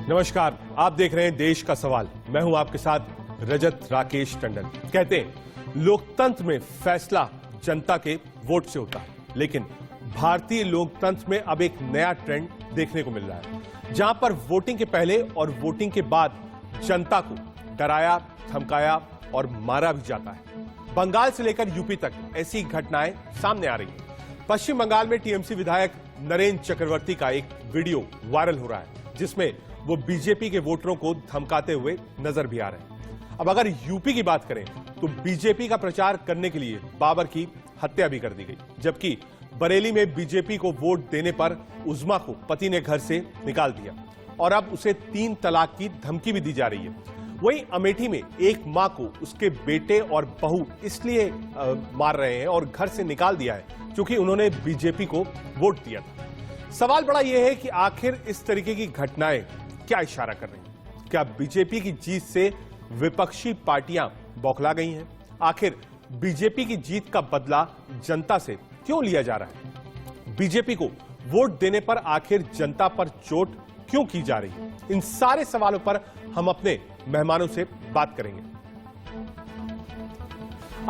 नमस्कार, आप देख रहे हैं देश का सवाल। मैं हूं आपके साथ रजत राकेश टंडन। कहते हैं लोकतंत्र में फैसला जनता के वोट से होता है, लेकिन भारतीय लोकतंत्र में अब एक नया ट्रेंड देखने को मिल रहा है, जहां पर वोटिंग के पहले और वोटिंग के बाद जनता को डराया, धमकाया और मारा भी जाता है। बंगाल से लेकर यूपी तक ऐसी घटनाएं सामने आ रही हैं। पश्चिम बंगाल में टीएमसी विधायक नरेंद्र चक्रवर्ती का एक वीडियो वायरल हो रहा है, जिसमें वो बीजेपी के वोटरों को धमकाते हुए नजर भी आ रहे हैं। अब अगर यूपी की बात करें तो बीजेपी का प्रचार करने के लिए बाबर की हत्या भी कर दी गई, जबकि बरेली में बीजेपी को वोट देने पर उज़्मा को पति ने घर से निकाल दिया और अब उसे 3 तलाक की धमकी भी दी जा रही है। वहीं अमेठी में एक मां को उसके बेटे और बहू इसलिए मार रहे हैं और घर से निकाल दिया है क्योंकि उन्होंने बीजेपी को वोट दिया था। सवाल बड़ा यह है कि आखिर इस तरीके की घटनाएं क्या इशारा कर रही हैं? क्या बीजेपी की जीत से विपक्षी पार्टियां बौखला गई हैं? आखिर बीजेपी की जीत का बदला जनता से क्यों लिया जा रहा है? बीजेपी को वोट देने पर आखिर जनता पर चोट क्यों की जा रही है? इन सारे सवालों पर हम अपने मेहमानों से बात करेंगे।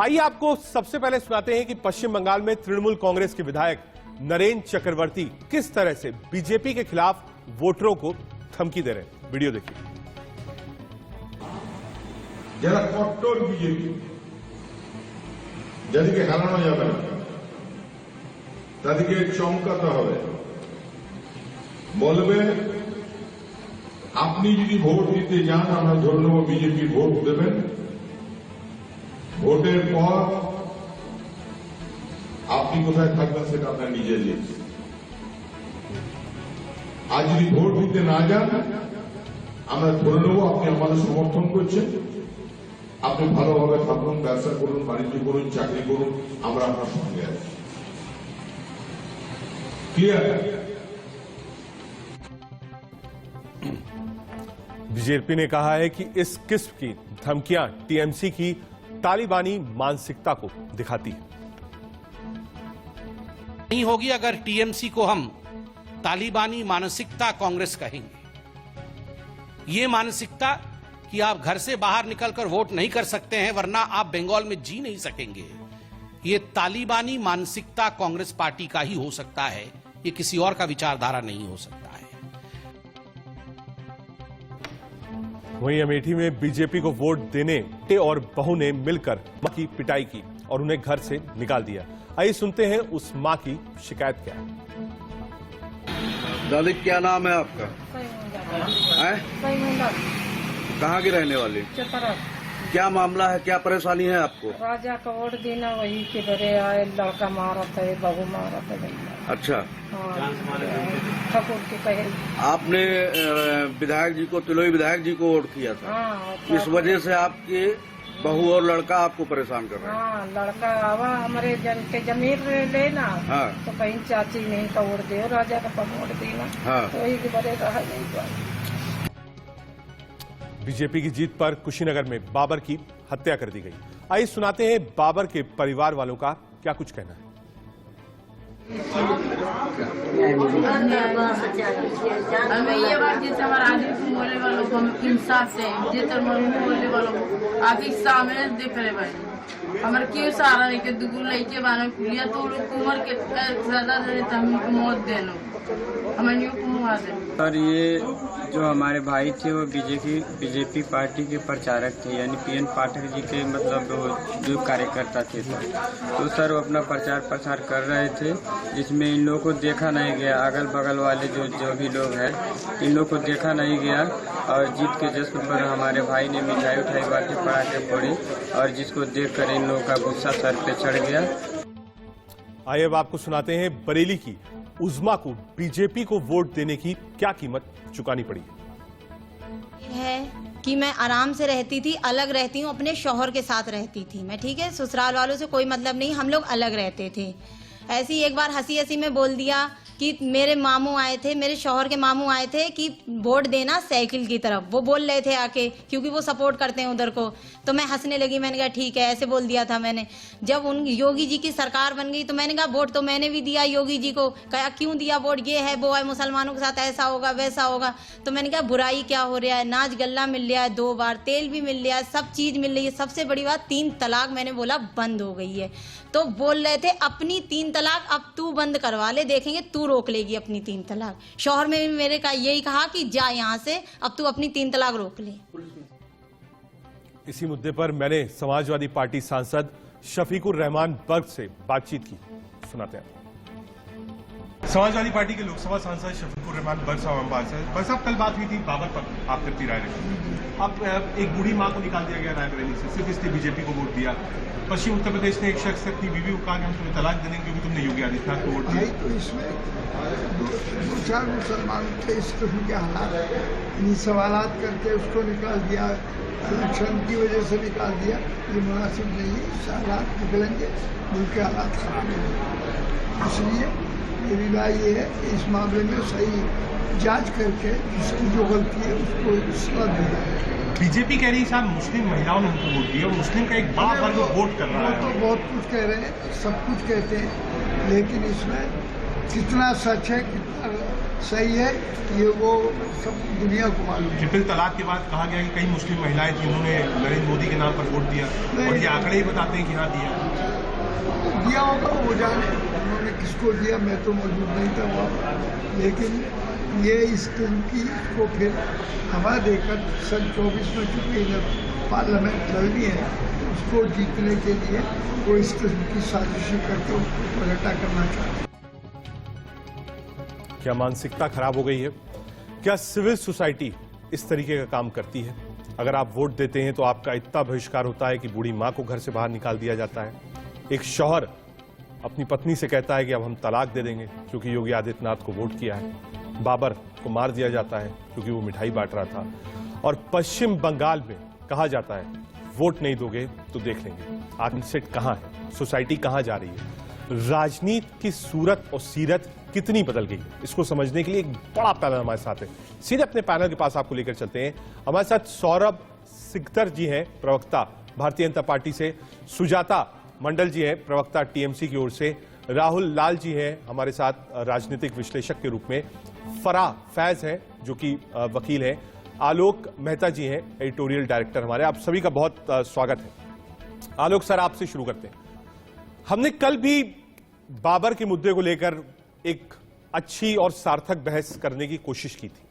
आइए आपको सबसे पहले सुनाते हैं कि पश्चिम बंगाल में तृणमूल कांग्रेस के विधायक नरेंद्र चक्रवर्ती किस तरह से बीजेपी के खिलाफ वोटरों को धमकी दे रहे हैं। वीडियो देखिए। যারা কট্টর বিজেপি, যাদেরকে হারানো যাবে না, তাদেরকে চমকাতে হবে। বলবে আপনি যদি ভোট দিতে যান, আমরা ধরে নেব বিজেপি ভোট দেবেন। ভোটের পর আপনি কোথায় থাকবেন সেটা আপনার নিজের ইচ্ছে। আর যদি ভোট দিতে না যান, আমরা ধরে নেব আপনি আমাদের সমর্থন করছেন, আপনি ভালোভাবে থাকুন, ব্যবসা করুন, বাণিজ্য করুন, চাকরি করুন, আমরা আপনার সঙ্গে আছি। ক্লিয়ার? बीजेपी ने कहा है कि इस किस्म की धमकियां टीएमसी की तालिबानी मानसिकता को दिखाती है। नहीं होगी अगर टीएमसी को हम तालिबानी मानसिकता कांग्रेस कहेंगे। ये मानसिकता कि आप घर से बाहर निकलकर वोट नहीं कर सकते हैं वरना आप बंगाल में जी नहीं सकेंगे, ये तालिबानी मानसिकता कांग्रेस पार्टी का ही हो सकता है, ये किसी और का विचारधारा नहीं हो सकता है। वहीं अमेठी में बीजेपी को वोट देने और बहू ने मिलकर मां की पिटाई की और उन्हें घर से निकाल दिया। आइए सुनते हैं उस मां की शिकायत क्या है। दादी क्या नाम है आपका? कहाँ की रहने वाली? क्या मामला है, क्या परेशानी है आपको? राजा का वोट देना, वही के बड़े आए, लड़का मारा था, बहू मारा था। अच्छा, ठाकुर के कहे आपने विधायक जी को, तिलोई विधायक जी को वोट किया था। इस वजह से आपकी बहू और लड़का आपको परेशान कर रहे हैं। लड़का आवा हमारे जन के जमीन लेना, तो कहीं चाची नहीं का वोट दे, राजा का वोट देना, तो वही के बड़े रहा नहीं। बीजेपी की जीत पर कुशीनगर में बाबर की हत्या कर दी गई। आइए सुनाते हैं बाबर के परिवार वालों का क्या कुछ कहना है। हमें ये बात जैसे हमारे आगे बोलने वालों को हम इंसाफ से जितना बोलने वालों को आगे सामने देख रहे भाई, हमारे क्यों सहारा नहीं के दुगुल लड़के बाने खुलिया तो लोग उम्र के ज्यादा देते हम मौत देना हमें न्यू को मुआ दे। और ये जो हमारे भाई थे वो बीजेपी पार्टी के प्रचारक थे, यानी पीएन पाठक जी के मतलब जो कार्यकर्ता थे सर। तो सर वो अपना प्रचार प्रसार कर रहे थे, जिसमें इन लोगों को देखा नहीं गया, अगल बगल वाले जो भी लोग हैं इन लोगों को देखा नहीं गया और जीत के जश्न पर हमारे भाई ने मिठाई उठाई बांटे, पटाखे फोड़े और जिसको देखकर इन लोगों का गुस्सा सर पे चढ़ गया। आइए अब आपको सुनाते हैं बरेली की उज़्मा को बीजेपी को वोट देने की क्या कीमत चुकानी पड़ी है कि मैं आराम से रहती थी, अलग रहती हूँ, अपने शौहर के साथ रहती थी मैं, ठीक है। ससुराल वालों से कोई मतलब नहीं, हम लोग अलग रहते थे। ऐसी एक बार हंसी हंसी में बोल दिया कि मेरे मामू आए थे, मेरे शौहर के मामू आए थे कि वोट देना साइकिल की तरफ, वो बोल रहे थे आके, क्योंकि वो सपोर्ट करते हैं उधर को। तो मैं हंसने लगी, मैंने कहा ठीक है, ऐसे बोल दिया था मैंने। जब उन योगी जी की सरकार बन गई तो मैंने कहा वोट तो मैंने भी दिया योगी जी को। कहा क्यों दिया वोट, ये है वो है, मुसलमानों के साथ ऐसा होगा वैसा होगा। तो मैंने कहा बुराई क्या हो रहा है, नाच गल्ला मिल रहा है 2 बार, तेल भी मिल रहा है, सब चीज मिल रही है। सबसे बड़ी बात 3 तलाक मैंने बोला बंद हो गई है। तो बोल रहे थे अपनी 3 तलाक अब तू बंद करवा ले, देखेंगे तू रोक लेगी अपनी 3 तलाक। शौहर में भी मेरे का यही कहा कि जा यहाँ से, अब तू अपनी 3 तलाक रोक ले। इसी मुद्दे पर मैंने समाजवादी पार्टी सांसद शफीकुर रहमान बर्ग से बातचीत की, सुनाते हैं। समाजवादी पार्टी के लोकसभा सांसद शफीकुर रहमान बर्ग साहब, कल बात हुई थी बाबर पर, आप करती राय रखी। अब एक बूढ़ी मां को निकाल दिया गया रायबरेली से, सिर्फ इसलिए बीजेपी को वोट दिया। पश्चिम उत्तर प्रदेश ने एक शख्स अपनी बीवी को कहा कि हम तुम्हें तलाक देंगे क्योंकि तुमने योगी आदित्यनाथ को वोट दिया। तो इसमें 2-4 मुसलमान थे, इस किस्म के हालात, इन सवालात करके उसको निकाल दिया, इलेक्शन की वजह से निकाल दिया, ये मुनासिब नहीं है। इससे हालात निकलेंगे, मुल्क के हालात खराब होंगे। इसलिए मेरी राय ये है कि इस मामले में सही जांच करके जिसकी जो गलती है उसको सलाह दी जाए। बीजेपी कह रही है साहब मुस्लिम महिलाओं ने उनको वोट दिया और मुस्लिम का एक बड़ा वर्ग वोट कर रहा है। वो तो बहुत कुछ कह रहे हैं, सब कुछ कहते हैं, लेकिन इसमें कितना सच है कितना सही है ये वो सब दुनिया को मालूम है। ट्रिपल तलाक के बाद कहा गया कि कई मुस्लिम महिलाएं थी, उन्होंने नरेंद्र मोदी के नाम पर वोट दिया और ये आंकड़े ही बताते हैं कि हाँ दिया होगा, वो जाने उन्होंने किसको दिया, मैं तो मौजूद नहीं था वहाँ। लेकिन ये इस किस्म की को फिर हवा देकर सन 24 में चुकी जब पार्लियामेंट लड़नी है उसको जीतने के लिए वो इस किस्म की साजिशें करके उसको पलटा करना चाहते हैं। क्या मानसिकता खराब हो गई है? क्या सिविल सोसाइटी इस तरीके का काम करती है? अगर आप वोट देते हैं तो आपका इतना बहिष्कार होता है कि बूढ़ी मां को घर से बाहर निकाल दिया जाता है। एक शौहर अपनी पत्नी से कहता है कि अब हम तलाक दे देंगे क्योंकि योगी आदित्यनाथ को वोट किया है। बाबर को मार दिया जाता है क्योंकि वो मिठाई बांट रहा था। और पश्चिम बंगाल में कहा जाता है वोट नहीं दोगे तो देख लेंगे। आखिर कहां है, सोसाइटी कहां जा रही है, राजनीति की सूरत और सीरत कितनी बदल गई है, इसको समझने के लिए एक बड़ा पैनल हमारे साथ है। सीधे अपने पैनल के पास आपको लेकर चलते हैं। हमारे साथ सौरभ सिकदर जी हैं, प्रवक्ता भारतीय जनता पार्टी से, सुजाता मंडल जी हैं, प्रवक्ता टीएमसी की ओर से, राहुल लाल जी हैं हमारे साथ राजनीतिक विश्लेषक के रूप में, फराह फैज हैं जो कि वकील हैं, आलोक मेहता जी हैं एडिटोरियल डायरेक्टर हमारे। आप सभी का बहुत स्वागत है। आलोक सर, आपसे शुरू करते हैं। हमने कल भी बाबर के मुद्दे को लेकर एक अच्छी और सार्थक बहस करने की कोशिश की थी।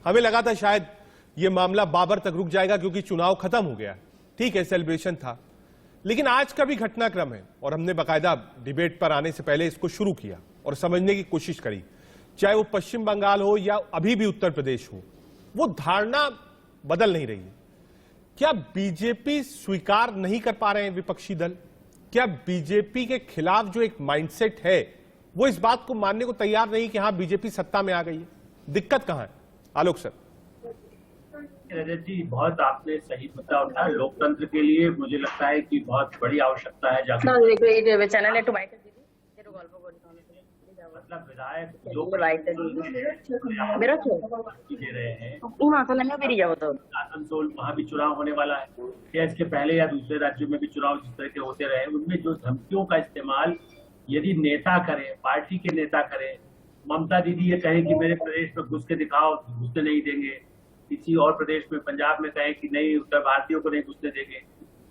हमें लगा था शायद यह मामला बाबर तक रुक जाएगा क्योंकि चुनाव खत्म हो गया, ठीक है, सेलिब्रेशन था। लेकिन आज का भी घटनाक्रम है और हमने बाकायदा डिबेट पर आने से पहले इसको शुरू किया और समझने की कोशिश करी, चाहे वो पश्चिम बंगाल हो या अभी भी उत्तर प्रदेश हो, वो धारणा बदल नहीं रही है। क्या बीजेपी स्वीकार नहीं कर पा रहे हैं विपक्षी दल? क्या बीजेपी के खिलाफ जो एक माइंडसेट है वो इस बात को मानने को तैयार नहीं कि हां बीजेपी सत्ता में आ गई है? दिक्कत कहां है? आलोक सर। रजत जी, बहुत आपने सही मुद्दा उठाया। लोकतंत्र के लिए मुझे लगता है कि बहुत बड़ी आवश्यकता है मतलब विधायक जो दे रहे हैं। आसनसोल वहाँ भी चुनाव होने वाला है या इसके पहले या दूसरे राज्यों में भी चुनाव जिस तरह के होते रहे, उनमें जो धमकियों का इस्तेमाल यदि नेता करें, पार्टी के नेता करें, ममता दीदी ये कहें कि मेरे प्रदेश में घुस के दिखाओ, घुसने नहीं देंगे, किसी और प्रदेश में पंजाब में कहें कि नहीं उत्तर भारतीयों को नहीं घुसने देंगे,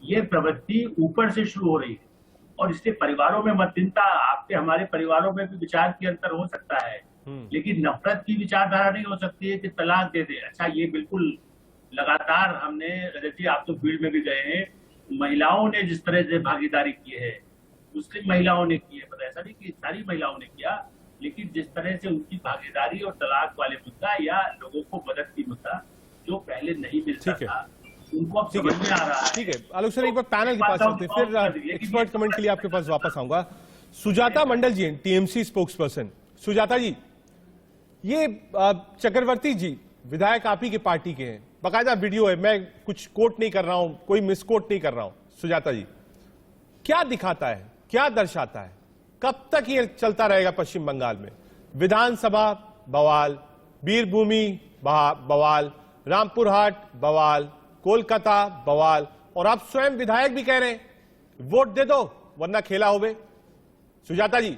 ये प्रवृत्ति ऊपर से शुरू हो रही है और इससे परिवारों में मतभिन्नता, आपके हमारे परिवारों में भी विचार की अंतर हो सकता है, लेकिन नफरत की विचारधारा नहीं हो सकती है कि तलाक दे दे। अच्छा, ये बिल्कुल लगातार हमने, रजत जी आप तो फील्ड में भी गए हैं, महिलाओं ने जिस तरह से भागीदारी की है, मुस्लिम महिलाओं ने की है, पता ऐसा नहीं कि सारी महिलाओं ने किया, लेकिन जिस तरह से उनकी भागीदारी और तलाक वाले मुद्दा या लोगों को मदद की मुद्दा जो पहले नहीं मिलता था, उनको अब समझ में आ रहा है। ठीक है आलोक सर, एक बार पैनल के पास चलते हैं, फिर एक्सपर्ट कमेंट के लिए आपके पास वापस आऊंगा। सुजाता मंडल जी हैं, टीएमसी स्पोक्स पर्सन। सुजाता जी, ये चक्रवर्ती जी विधायक आप ही के पार्टी के हैं, बाकायदा वीडियो है, मैं कुछ कोट नहीं कर रहा हूं, कोई मिसकोट नहीं कर रहा हूं। सुजाता जी, क्या दिखाता है, क्या दर्शाता है, कब तक ये चलता रहेगा पश्चिम बंगाल में? विधानसभा बवाल, वीरभूमि बवाल, रामपुर हाट बवाल, कोलकाता बवाल, और आप स्वयं विधायक भी कह रहे हैं वोट दे दो वरना खेला होवे। सुजाता जी,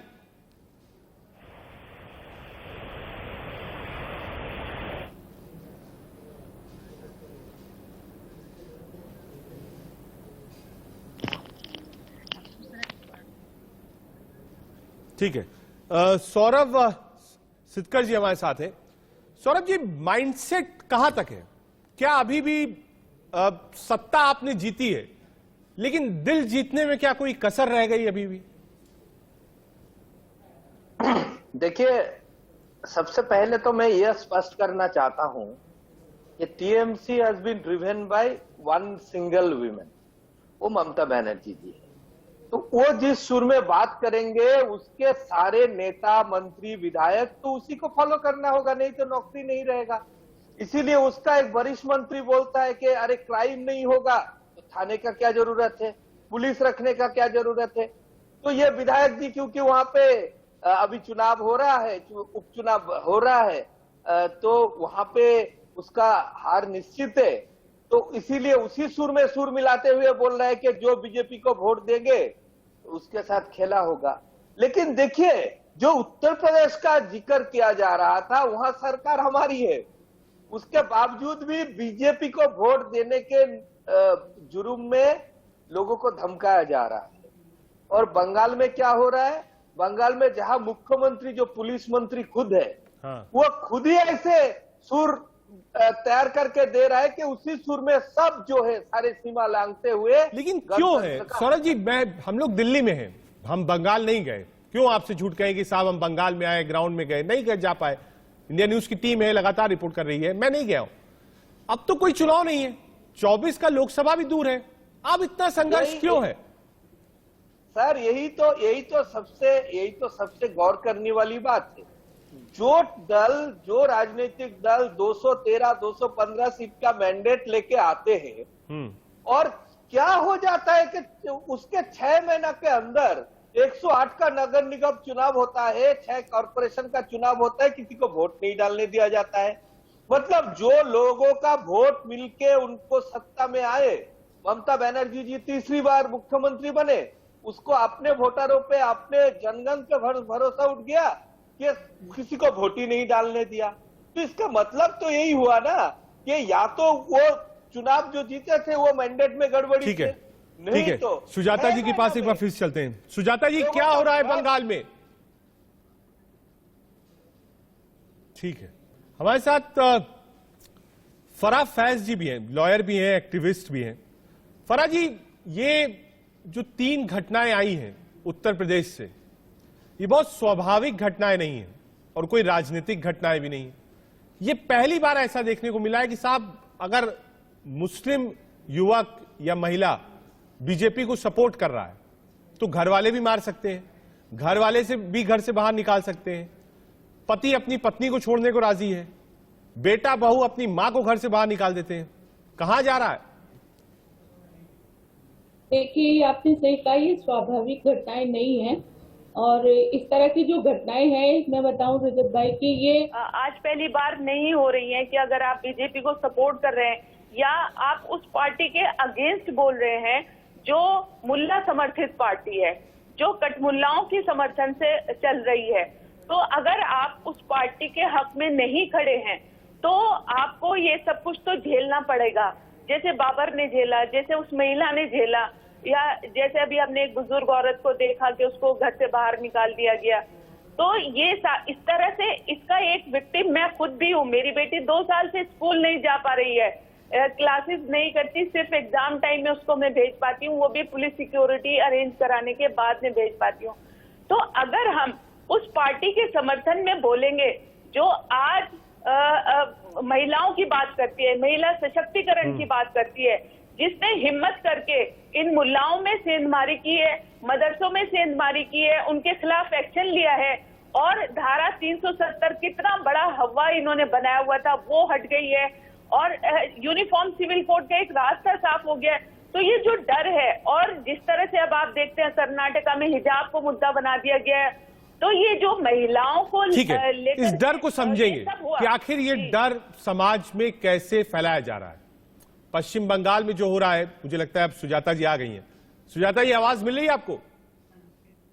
ठीक है। सौरभ सितकर जी हमारे साथ है। सौरभ जी, माइंडसेट कहां तक है? क्या अभी भी सत्ता आपने जीती है लेकिन दिल जीतने में क्या कोई कसर रह गई अभी भी? देखिए, सबसे पहले तो मैं यह स्पष्ट करना चाहता हूं कि TMC has been driven by one single women, वो ममता बनर्जी जी है। तो वो जिस सुर में बात करेंगे उसके सारे नेता, मंत्री, विधायक तो उसी को फॉलो करना होगा, नहीं तो नौकरी नहीं रहेगा। इसीलिए उसका एक वरिष्ठ मंत्री बोलता है कि अरे क्राइम नहीं होगा तो थाने का क्या जरूरत है, पुलिस रखने का क्या जरूरत है। तो ये विधायक जी, क्योंकि वहां पे अभी चुनाव हो रहा है, उपचुनाव हो रहा है, तो वहां पे उसका हार निश्चित है। तो इसीलिए उसी सुर में सुर मिलाते हुए बोल रहा है कि जो बीजेपी को वोट देंगे उसके साथ खेला होगा। लेकिन देखिए, जो उत्तर प्रदेश का जिक्र किया जा रहा था वहां सरकार हमारी है, उसके बावजूद भी बीजेपी को वोट देने के जुर्म में लोगों को धमकाया जा रहा है। और बंगाल में क्या हो रहा है? बंगाल में जहां मुख्यमंत्री जो पुलिस मंत्री खुद है, वो खुद ही ऐसे सुर तैयार करके दे रहा है कि उसी सुर में सब जो है सारे सीमा लांघते हुए। लेकिन क्यों है सौरभ जी? हम लोग दिल्ली में हैं, हम बंगाल नहीं गए। क्यों आपसे झूठ कहें कि साहब हम बंगाल में आए, ग्राउंड में गए? नहीं गए, जा पाए। इंडिया न्यूज की टीम है, लगातार रिपोर्ट कर रही है, मैं नहीं गया हूं। अब तो कोई चुनाव नहीं है, 24 का लोकसभा भी दूर है, अब इतना संघर्ष क्यों है? सर, यही तो सबसे गौर करने वाली बात है। जो राजनीतिक दल 213, 215 सीट का मैंडेट लेके आते हैं और क्या हो जाता है कि उसके 6 महीना के अंदर 108 का नगर निगम चुनाव होता है, 6 कॉर्पोरेशन का चुनाव होता है, किसी को वोट नहीं डालने दिया जाता है। मतलब जो लोगों का वोट मिलके उनको सत्ता में आए, ममता बनर्जी जी तीसरी बार मुख्यमंत्री बने, उसको अपने वोटरों पे, अपने जनगण पे भरोसा उठ गया कि किसी को वोट ही नहीं डालने दिया। तो इसका मतलब तो यही हुआ ना कि या तो वो चुनाव जो जीते थे वो मैंडेट में गड़बड़ी ठीक है, नहीं ठीक है। तो सुजाता जी के पास एक बार फिर चलते हैं। सुजाता जी, क्या हो रहा है बंगाल में? ठीक है, हमारे साथ फराह फैज जी भी हैं, लॉयर भी हैं, एक्टिविस्ट भी हैं। फराह जी, ये जो 3 घटनाएं आई हैं उत्तर प्रदेश से, ये बहुत स्वाभाविक घटनाएं नहीं हैं और कोई राजनीतिक घटनाएं भी नहीं है। ये पहली बार ऐसा देखने को मिला है कि साहब, अगर मुस्लिम युवक या महिला बीजेपी को सपोर्ट कर रहा है तो घर वाले भी मार सकते हैं, घर वाले से भी घर से बाहर निकाल सकते हैं, पति अपनी पत्नी को छोड़ने को राजी है, बेटा बहू अपनी मां को घर से बाहर निकाल देते हैं। कहां जा रहा है? देखिए, आपने सही कहा, ये स्वाभाविक घटनाएं नहीं है। और इस तरह की जो घटनाएं हैं, मैं बताऊं रजत भाई कि ये आज पहली बार नहीं हो रही है कि अगर आप बीजेपी को सपोर्ट कर रहे हैं या आप उस पार्टी के अगेंस्ट बोल रहे हैं जो मुल्ला समर्थित पार्टी है, जो कटमुल्लाओं की समर्थन से चल रही है, तो अगर आप उस पार्टी के हक में नहीं खड़े हैं तो आपको ये सब कुछ तो झेलना पड़ेगा। जैसे बाबर ने झेला, जैसे उस महिला ने झेला, या जैसे अभी हमने एक बुजुर्ग औरत को देखा कि उसको घर से बाहर निकाल दिया गया। तो ये इस तरह से इसका एक विक्टिम मैं खुद भी हूँ। मेरी बेटी 2 साल से स्कूल नहीं जा पा रही है, क्लासेस नहीं करती, सिर्फ एग्जाम टाइम में उसको मैं भेज पाती हूँ, वो भी पुलिस सिक्योरिटी अरेंज कराने के बाद में भेज पाती हूँ। तो अगर हम उस पार्टी के समर्थन में बोलेंगे जो आज महिलाओं की बात करती है, महिला सशक्तिकरण की बात करती है, जिसने हिम्मत करके इन मुल्लाओं में सेंधमारी की है, मदरसों में सेंधमारी की है, उनके खिलाफ एक्शन लिया है और धारा 370 कितना बड़ा हवा इन्होंने बनाया हुआ था वो हट गई है और यूनिफॉर्म सिविल कोड का एक रास्ता साफ हो गया। तो ये जो डर है, और जिस तरह से अब आप देखते हैं कर्नाटका में हिजाब को मुद्दा बना दिया गया है तो ये जो महिलाओं को ठीक है, लेकर इस डर को समझेंगे सब हुआ। कि आखिर ये डर समाज में कैसे फैलाया जा रहा है। पश्चिम बंगाल में जो हो रहा है, मुझे लगता है अब सुजाता जी आ गई हैं। सुजाता जी, आवाज मिल रही है आपको?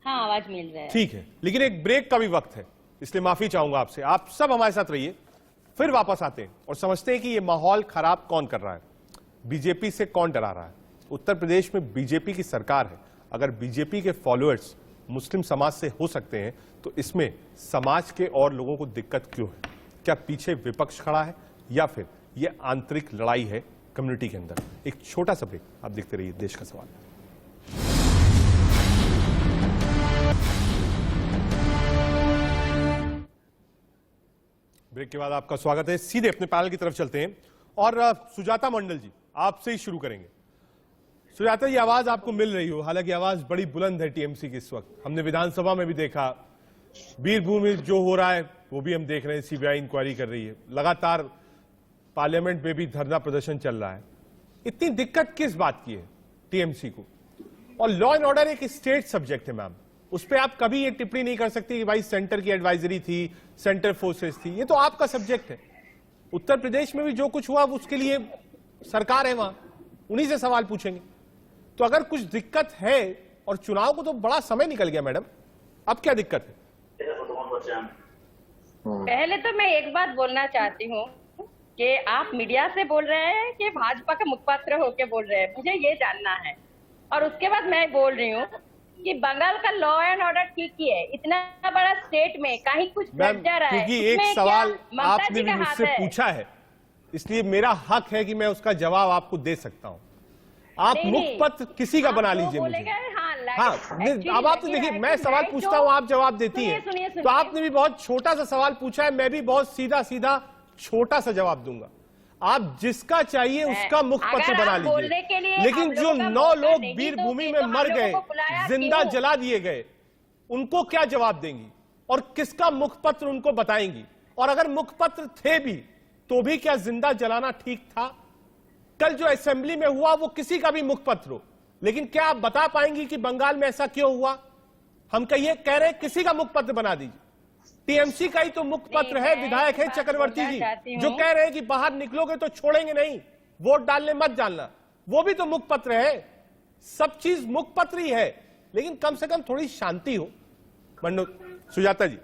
हाँ, आवाज मिल रहा है। ठीक है, लेकिन एक ब्रेक का भी वक्त है, इसलिए माफी चाहूंगा आपसे। आप सब हमारे साथ रहिए, फिर वापस आते हैं और समझते हैं कि ये माहौल खराब कौन कर रहा है, बीजेपी से कौन डरा रहा है। उत्तर प्रदेश में बीजेपी की सरकार है, अगर बीजेपी के फॉलोअर्स मुस्लिम समाज से हो सकते हैं तो इसमें समाज के और लोगों को दिक्कत क्यों है? क्या पीछे विपक्ष खड़ा है या फिर यह आंतरिक लड़ाई है कम्युनिटी के अंदर? एक छोटा सा ब्रेक, आप देखते रहिए देश का सवाल। ब्रेक के बाद आपका स्वागत है। सीधे अपने पैनल की तरफ चलते हैं और सुजाता मंडल जी, आपसे ही शुरू करेंगे। सुजाता जी, आवाज आपको मिल रही हो, हालांकि आवाज बड़ी बुलंद है टीएमसी की इस वक्त। हमने विधानसभा में भी देखा, बीरभूम में जो हो रहा है वो भी हम देख रहे हैं, सीबीआई इंक्वायरी कर रही है, लगातार पार्लियामेंट में भी धरना प्रदर्शन चल रहा है। इतनी दिक्कत किस बात की है टीएमसी को? और लॉ एंड ऑर्डर एक स्टेट सब्जेक्ट है मैम, उस पर आप कभी ये टिप्पणी नहीं कर सकती कि भाई सेंटर की एडवाइजरी थी, सेंटर फोर्सेस थी, ये तो आपका सब्जेक्ट है। उत्तर प्रदेश में भी जो कुछ हुआ उसके लिए सरकार है वहां, उन्हीं से सवाल पूछेंगे। तो अगर कुछ दिक्कत है, और चुनाव को तो बड़ा समय निकल गया मैडम, अब क्या दिक्कत है? पहले तो मैं एक बात बोलना चाहती हूँ कि आप मीडिया से बोल रहे हैं कि भाजपा के मुखपात्र होके बोल रहे हैं, मुझे ये जानना है। और उसके बाद मैं बोल रही हूँ कि बंगाल का लॉ एंड ऑर्डर ठीक ही है, इतना बड़ा स्टेट में कहीं कुछ घट जा रहा है, क्योंकि एक इसमें सवाल क्या ममता आपने जी भी का हाथ मुझसे है? पूछा है, इसलिए मेरा हक है कि मैं उसका जवाब आपको दे सकता हूं। आप मुखपत्र किसी का बना लीजिए मुझे। हाँ, अब आप तो देखिए, मैं सवाल पूछता हूँ, आप जवाब देती हैं, तो आपने भी बहुत छोटा सा सवाल पूछा है, मैं भी बहुत सीधा सीधा छोटा सा जवाब दूंगा। आप जिसका चाहिए उसका मुखपत्र बना लीजिए, लेकिन जो 9 लोग वीरभूमि में मर गए, जिंदा जला दिए गए, उनको क्या जवाब देंगी और किसका मुखपत्र उनको बताएंगी? और अगर मुखपत्र थे भी तो भी क्या जिंदा जलाना ठीक था? कल जो असेंबली में हुआ वो किसी का भी मुखपत्र हो, लेकिन क्या आप बता पाएंगी कि बंगाल में ऐसा क्यों हुआ? हम कह रहे हैं किसी का मुखपत्र बना दीजिए। टीएमसी का ही तो मुखपत्र है, विधायक है चक्रवर्ती जी, जो कह रहे हैं कि बाहर निकलोगे तो छोड़ेंगे नहीं, वोट डालने मत जाना, वो भी तो मुखपत्र है। सब चीज मुखपत्र ही है, लेकिन कम से कम थोड़ी शांति हो। सुजाता जी,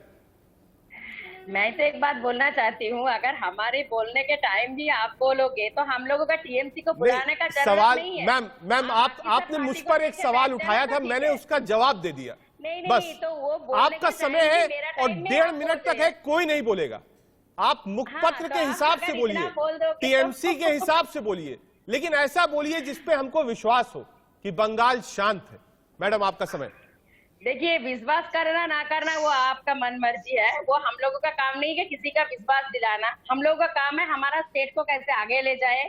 मैं तो एक बात बोलना चाहती हूँ, अगर हमारे बोलने के टाइम भी आप बोलोगे तो हम लोगों का टीएमसी को बुलाने का सवाल नहीं है। मैम आपने मुझ पर एक सवाल उठाया था, मैंने उसका जवाब दे दिया। नहीं, बस तो वो आपका समय है और 1.5 मिनट तक है, कोई नहीं बोलेगा। आप मुखपत्र के हिसाब से बोलिए, टीएमसी के हिसाब से बोलिए, लेकिन ऐसा बोलिए जिसपे हमको विश्वास हो कि बंगाल शांत है। मैडम, आपका समय। देखिए, विश्वास करना ना करना वो आपका मन मर्जी है, वो हम लोगों का काम नहीं है किसी का विश्वास दिलाना। हम लोगों का काम है हमारा स्टेट को कैसे आगे ले जाए,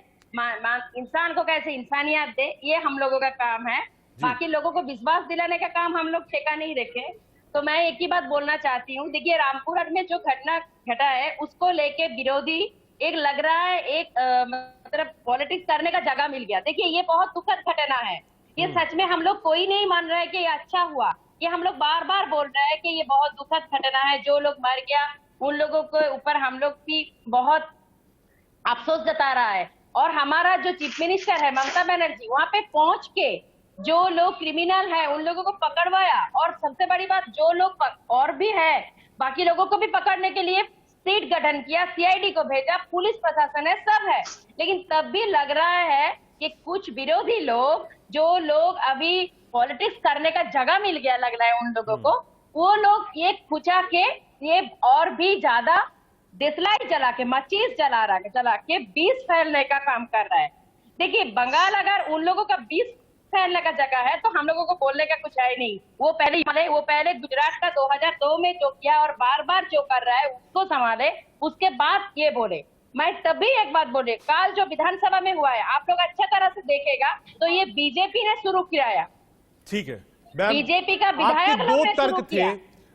इंसान को कैसे इंसानियत दे, ये हम लोगों का काम है। बाकी लोगों को विश्वास दिलाने का काम हम लोग ठेका नहीं रखे। तो मैं एक ही बात बोलना चाहती हूँ, देखिए रामपुर में जो घटना घटा है उसको लेके विरोधी एक लग रहा है एक मतलब पॉलिटिक्स करने का जगह मिल गया। देखिए, ये बहुत दुखद घटना है, ये सच में हम लोग कोई नहीं मान रहा है कि ये अच्छा हुआ। ये हम लोग बार बार बोल रहे हैं कि ये बहुत दुखद घटना है, जो लोग मर गया उन लोगों के ऊपर हम लोग भी बहुत अफसोस जता रहा है। और हमारा जो चीफ मिनिस्टर है ममता बनर्जी, वहां पे पहुंच के जो लोग क्रिमिनल है उन लोगों को पकड़वाया, और सबसे बड़ी बात जो लोग और भी है बाकी लोगों को भी पकड़ने के लिए सीट गठन किया, सीआईडी को भेजा, पुलिस प्रशासन है, सब है। लेकिन तब भी लग रहा है कि कुछ विरोधी लोग, जो लोग अभी पॉलिटिक्स करने का जगह मिल गया लग रहा है उन लोगों को, वो लोग ये खुचा के ये और भी ज्यादा देशलाई जला के, मचीस जला के बीस फैलने का काम कर रहा है। देखिए, बंगाल अगर उन लोगों का 20 फैलने का जगह है तो हम लोगों को बोलने का कुछ है नहीं। वो पहले गुजरात का 2002 में जो किया और बार बार जो कर रहा है उसको संभाले, उसके बाद ये बोले। मैं तभी एक बात बोले, कल जो विधानसभा में हुआ है आप लोग अच्छा तरह से देखेगा तो ये बीजेपी ने शुरू किया। ठीक है, बीजेपी का विधायक दो तर्क थे,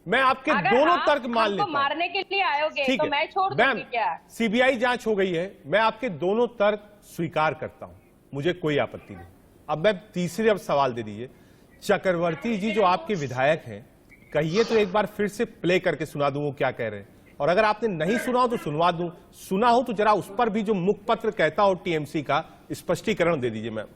मैं आपके दोनों तर्क मान लेता हूं। मारने के लिए आयोगे तो मैं छोड़ दूंगी क्या? सीबीआई जांच हो गई है, मैं आपके दोनों तर्क स्वीकार करता हूं, मुझे कोई आपत्ति नहीं। अब मैं तीसरे सवाल दे दीजिए, चक्रवर्ती जी जो आपके विधायक हैं, कहिए तो एक बार फिर से प्ले करके सुना दूं वो क्या कह रहे हैं, और अगर आपने नहीं सुना हो तो सुनवा दूं, सुना हो तो जरा उस पर भी जो मुखपत्र कहता हो टीएमसी का स्पष्टीकरण दे दीजिए मैम।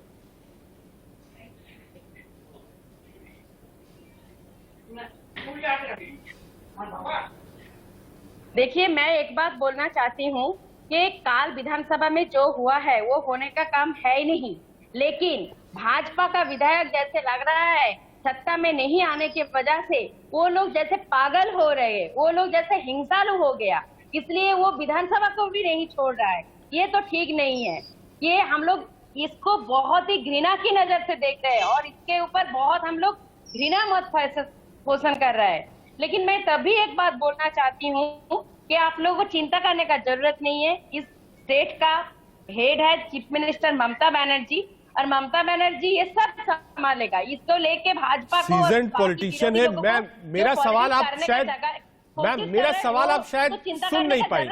देखिए, मैं एक बात बोलना चाहती हूँ कि काल विधानसभा में जो हुआ है वो होने का काम है ही नहीं, लेकिन भाजपा का विधायक जैसे लग रहा है सत्ता में नहीं आने की वजह से वो लोग जैसे पागल हो रहे हैं, वो लोग जैसे हिंसालु हो गया, इसलिए वो विधानसभा को भी नहीं छोड़ रहा है। ये तो ठीक नहीं है। ये हम लोग इसको बहुत ही घृणा की नजर से देख रहे हैं और इसके ऊपर बहुत हम लोग घृणा मत पोषण कर रहे हैं। लेकिन मैं तभी एक बात बोलना चाहती हूँ कि आप लोगों को चिंता करने का जरूरत नहीं है। इस स्टेट का हेड है चीफ मिनिस्टर ममता बनर्जी, और ममता बनर्जी ये सब संभालेगा। इसको लेके भाजपा को सीजन पॉलिटिशियन है मैम। मेरा सवाल आप शायद सुन नहीं पाई।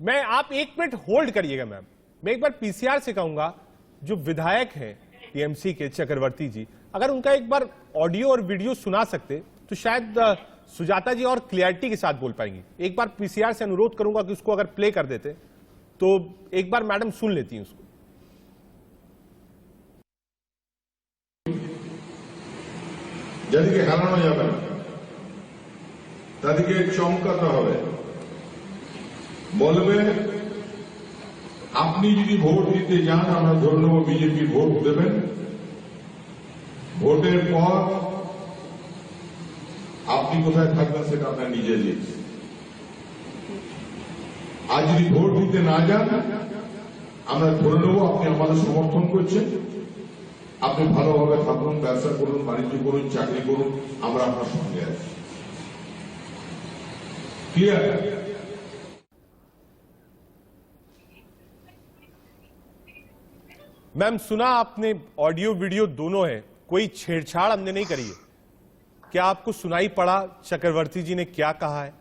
मैं आप 1 मिनट होल्ड करिएगा मैम। मैं एक बार पीसीआर से कहूंगा, जो विधायक हैं टीएमसी के चक्रवर्ती जी, अगर उनका एक बार ऑडियो और वीडियो सुना सकते तो शायद सुजाता जी और क्लियरिटी के साथ बोल पाएंगी। एक बार पीसीआर से अनुरोध करूंगा कि उसको अगर प्ले कर देते तो एक बार मैडम सुन लेती हैं उसको। যাদেরকে হারানো যাবে না, তাদেরকে চমকাতে হবে। বলবে আপনি যদি ভোট দিতে যান, আমরা ধরে নেব বিজেপি ভোট দেবেন, ভোটের পর আপনি কোথায় থাকবেন সেটা আপনার নিজের ইচ্ছে। আর যদি ভোট দিতে না যান, আমরা ধরে নেব আপনি আমাদের সমর্থন করছেন, আপনি ভালোভাবে থাকুন, ব্যবসা করুন, বাণিজ্য করুন, চাকরি করুন, আমরা আপনার সঙ্গে আছি। ক্লিয়ার? मैम सुना आपने, ऑडियो वीडियो दोनों है, कोई छेड़छाड़ हमने नहीं करी है। क्या आपको सुनाई पड़ा चक्रवर्ती जी ने क्या कहा है?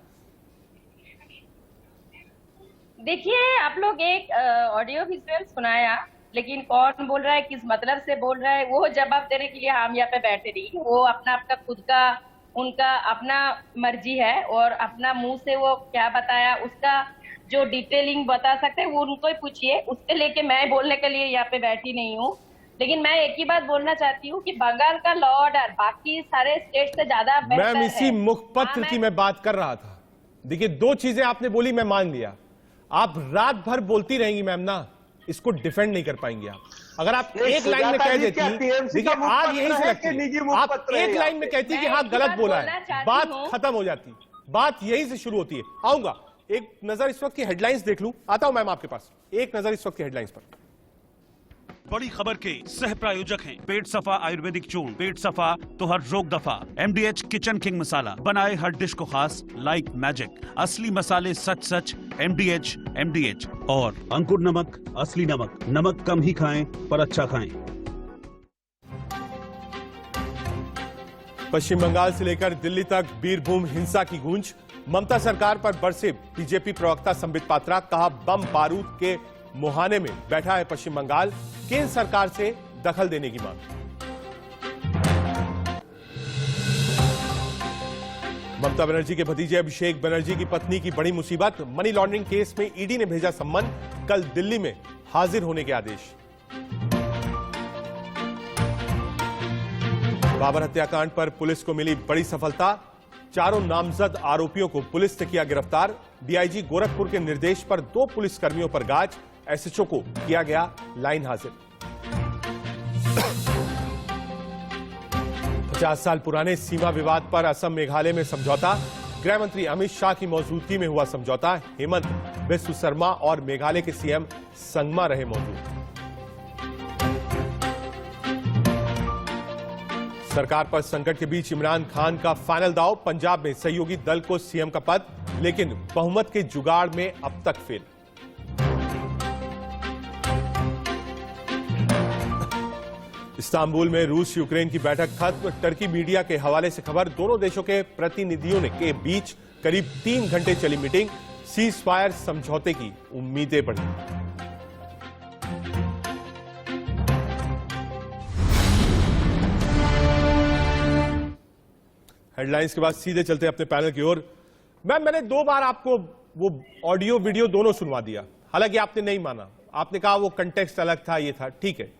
देखिए, आप लोग एक ऑडियो विजुअल सुनाया, लेकिन कौन बोल रहा है, किस मतलब से बोल रहा है, वो जवाब देने के लिए हम यहाँ पे बैठे नहीं। वो अपना खुद का उनका अपना मर्जी है और अपना मुंह से वो क्या बताया उसका जो डिटेलिंग बता सकते हैं वो उनको ही पूछिए। उसके लेके मैं बोलने के लिए यहाँ पे बैठी नहीं हूँ। लेकिन मैं एक ही बात बोलना चाहती हूँ कि बंगाल का लॉ ऑर्डर बाकी सारे स्टेट से ज्यादा बेहतर है। मैम इसी मुखपत्र की मैं बात कर रहा था। देखिए, 2 चीजें आपने बोली, मैं मान लिया। आप रात भर बोलती रहेंगी मैम ना, इसको डिफेंड नहीं कर पाएंगे आप। अगर आप एक लाइन में कह देती, देखिए आज यही से लगती, आप एक लाइन में कहती कि हाँ गलत बोला है, बात खत्म हो जाती। बात यही से शुरू होती है। आऊंगा, एक नजर इस वक्त की हेडलाइंस देख लूं, आता हूं मैम आपके पास। एक नजर इस वक्त की हेडलाइंस पर। बड़ी खबर के सह प्रायोजक हैं पेट सफा आयुर्वेदिक चूर्ण, पेट सफा तो हर रोग दफा, MDH किचन किंग मसाला, बनाए हर डिश को खास लाइक मैजिक, असली मसाले सच सच MDH और अंकुर नमक, असली नमक, नमक कम ही खाएं पर अच्छा खाएं। पश्चिम बंगाल से लेकर दिल्ली तक बीरभूम हिंसा की गूंज। ममता सरकार पर बरसे बीजेपी प्रवक्ता संबित पात्रा, कहा बम बारूद के मुहाने में बैठा है पश्चिम बंगाल, केंद्र सरकार से दखल देने की मांग। ममता बनर्जी के भतीजे अभिषेक बनर्जी की पत्नी की बड़ी मुसीबत, मनी लॉन्ड्रिंग केस में ईडी ने भेजा सम्मन, कल दिल्ली में हाजिर होने के आदेश। बाबर हत्याकांड पर पुलिस को मिली बड़ी सफलता, 4 नामजद आरोपियों को पुलिस ने किया गिरफ्तार। डीआईजी गोरखपुर के निर्देश पर 2 पुलिसकर्मियों पर गाज, एसएचओ को किया गया लाइन हाजिर। 50 साल पुराने सीमा विवाद पर असम मेघालय में समझौता, गृह मंत्री अमित शाह की मौजूदगी में हुआ समझौता। हेमंत बिस्व शर्मा और मेघालय के सीएम संगमा रहे मौजूद। सरकार पर संकट के बीच इमरान खान का फाइनल दांव, पंजाब में सहयोगी दल को सीएम का पद, लेकिन बहुमत के जुगाड़ में अब तक फेल। इस्तांबुल में रूस यूक्रेन की बैठक खत्म, टर्की मीडिया के हवाले से खबर, दोनों देशों के प्रतिनिधियों के बीच करीब 3 घंटे चली मीटिंग, सीज फायर समझौते की उम्मीदें बढ़ी। हेडलाइंस के बाद सीधे चलते हैं अपने पैनल की ओर। मैम, मैंने 2 बार आपको वो ऑडियो वीडियो दोनों सुनवा दिया, हालांकि आपने नहीं माना। आपने कहा वो कंटेक्स्ट अलग था, ये था, ठीक है।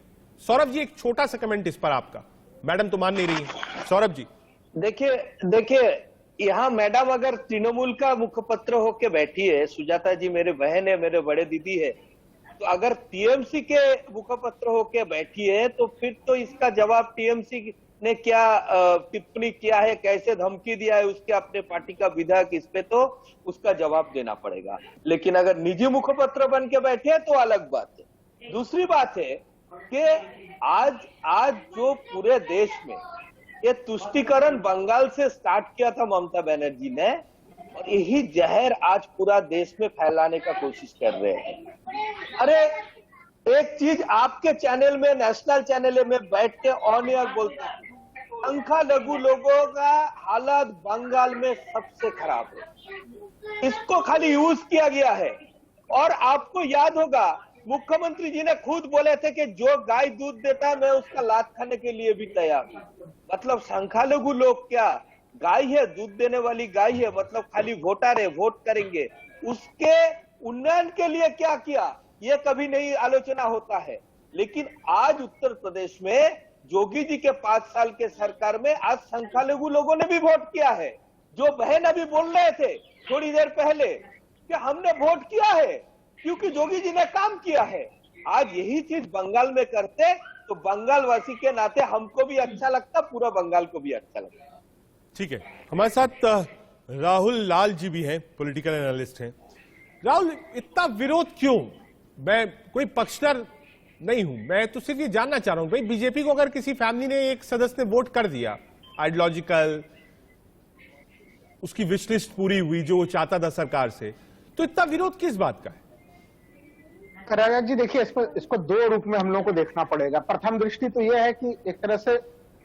सौरभ जी, एक छोटा सा कमेंट इस पर आपका। मैडम तो मान नहीं रही है। सौरभ जी, देखिए यहाँ मैडम अगर तृणमूल का मुखपत्र होके बैठी है, सुजाता जी मेरे बहन है, मेरे बड़े दीदी है, तो अगर टीएमसी के मुखपत्र होके बैठी है तो फिर तो इसका जवाब टीएमसी ने क्या टिप्पणी किया है, कैसे धमकी दिया है उसके अपने पार्टी का विधायक, इस पे तो उसका जवाब देना पड़ेगा। लेकिन अगर निजी मुखपत्र बन के बैठे हैं तो अलग बात है। दूसरी बात है कि आज जो पूरे देश में ये तुष्टीकरण बंगाल से स्टार्ट किया था ममता बनर्जी ने, और यही जहर आज पूरा देश में फैलाने का कोशिश कर रहे हैं। अरे एक चीज आपके चैनल में, नेशनल चैनल में बैठ के ऑन एयर बोलते हैं, संख्यालघु लोगों का हालत बंगाल में सबसे खराब है, इसको खाली यूज किया गया है। और आपको याद होगा मुख्यमंत्री जी ने खुद बोले थे कि जो गाय दूध देता है मैं उसका लात खाने के लिए भी तैयार हूं। मतलब संख्यालघु लोग क्या गाय है, दूध देने वाली गाय है, मतलब खाली वोटर है, वोट करेंगे, उसके उन्नयन के लिए क्या किया ये कभी नहीं आलोचना होता है। लेकिन आज उत्तर प्रदेश में जोगी जी के 5 साल के सरकार में आज संख्यालघु लोगों ने भी वोट किया है। जो बहन अभी बोल रहे थे थोड़ी देर पहले कि हमने वोट किया है क्योंकि जोगी जी ने काम किया है, आज यही चीज बंगाल में करते तो बंगाल वासी के नाते हमको भी अच्छा लगता, पूरा बंगाल को भी अच्छा लगता। ठीक है, हमारे साथ राहुल लाल जी भी हैं, पॉलिटिकल एनालिस्ट हैं। राहुल, इतना विरोध क्यों? मैं कोई पक्षधर नहीं हूं, मैं तो सिर्फ ये जानना चाह रहा हूं भाई, बीजेपी को अगर किसी फैमिली ने, एक सदस्य ने वोट कर दिया, आइडियोलॉजिकल, उसकी विश लिस्ट पूरी हुई जो वो चाहता था सरकार से, तो इतना विरोध किस बात का है? कराया जी, देखिए इसको 2 रूप में हम लोगों को देखना पड़ेगा। प्रथम दृष्टि तो यह है कि एक तरह से